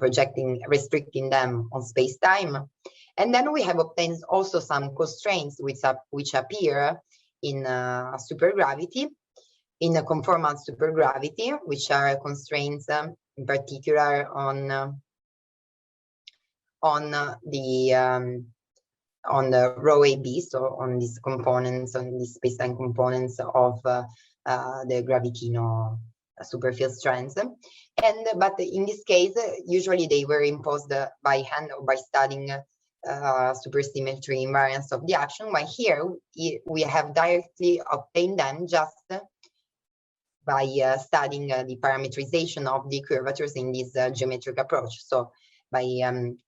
restricting them on space-time. And then we have obtained also some constraints which appear in supergravity, in a conformal supergravity, which are constraints in particular on the row AB, so on these components, on these space-time components of the Gravitino superfield strands. But in this case, usually they were imposed by hand or by studying supersymmetry invariance of the action, while here we have directly obtained them just by studying the parameterization of the curvatures in this geometric approach. So by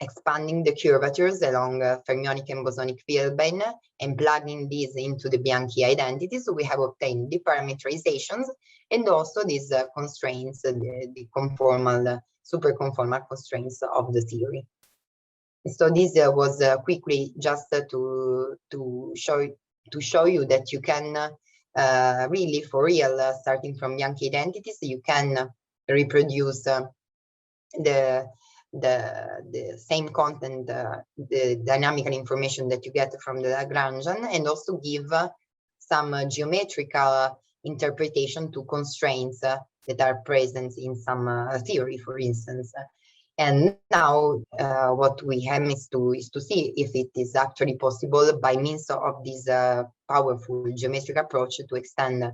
expanding the curvatures along fermionic and bosonic vielbein and plugging these into the Bianchi identities, we have obtained the parameterizations and also these constraints, the conformal, super conformal constraints of the theory. So this was quickly just to show you that you can really, for real, starting from Bianchi identities, you can reproduce the same content, the dynamical information that you get from the Lagrangian, and also give some geometrical interpretation to constraints that are present in some theory, for instance. And now what we have is to see if it is actually possible by means of this powerful geometric approach to extend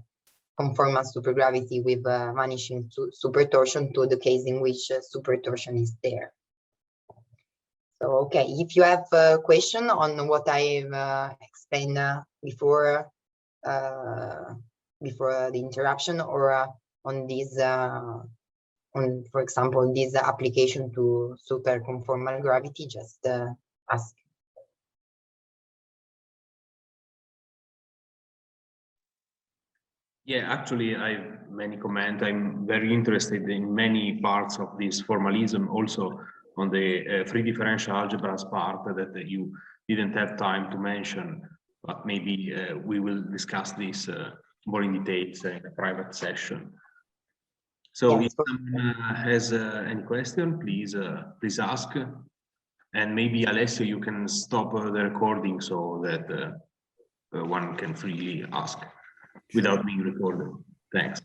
conformal supergravity with vanishing supertorsion to the case in which supertorsion is there. So, okay, if you have a question on what I've explained before the interruption, or on this, for example, this application to super conformal gravity, just ask.
Yeah, actually, I have many comments. I'm very interested in many parts of this formalism, also on the free differential algebras part that you didn't have time to mention, but maybe we will discuss this more in details in a private session. So yes, if someone has any question, please ask. And maybe Alessio, you can stop the recording so that one can freely ask without being recorded. Thanks.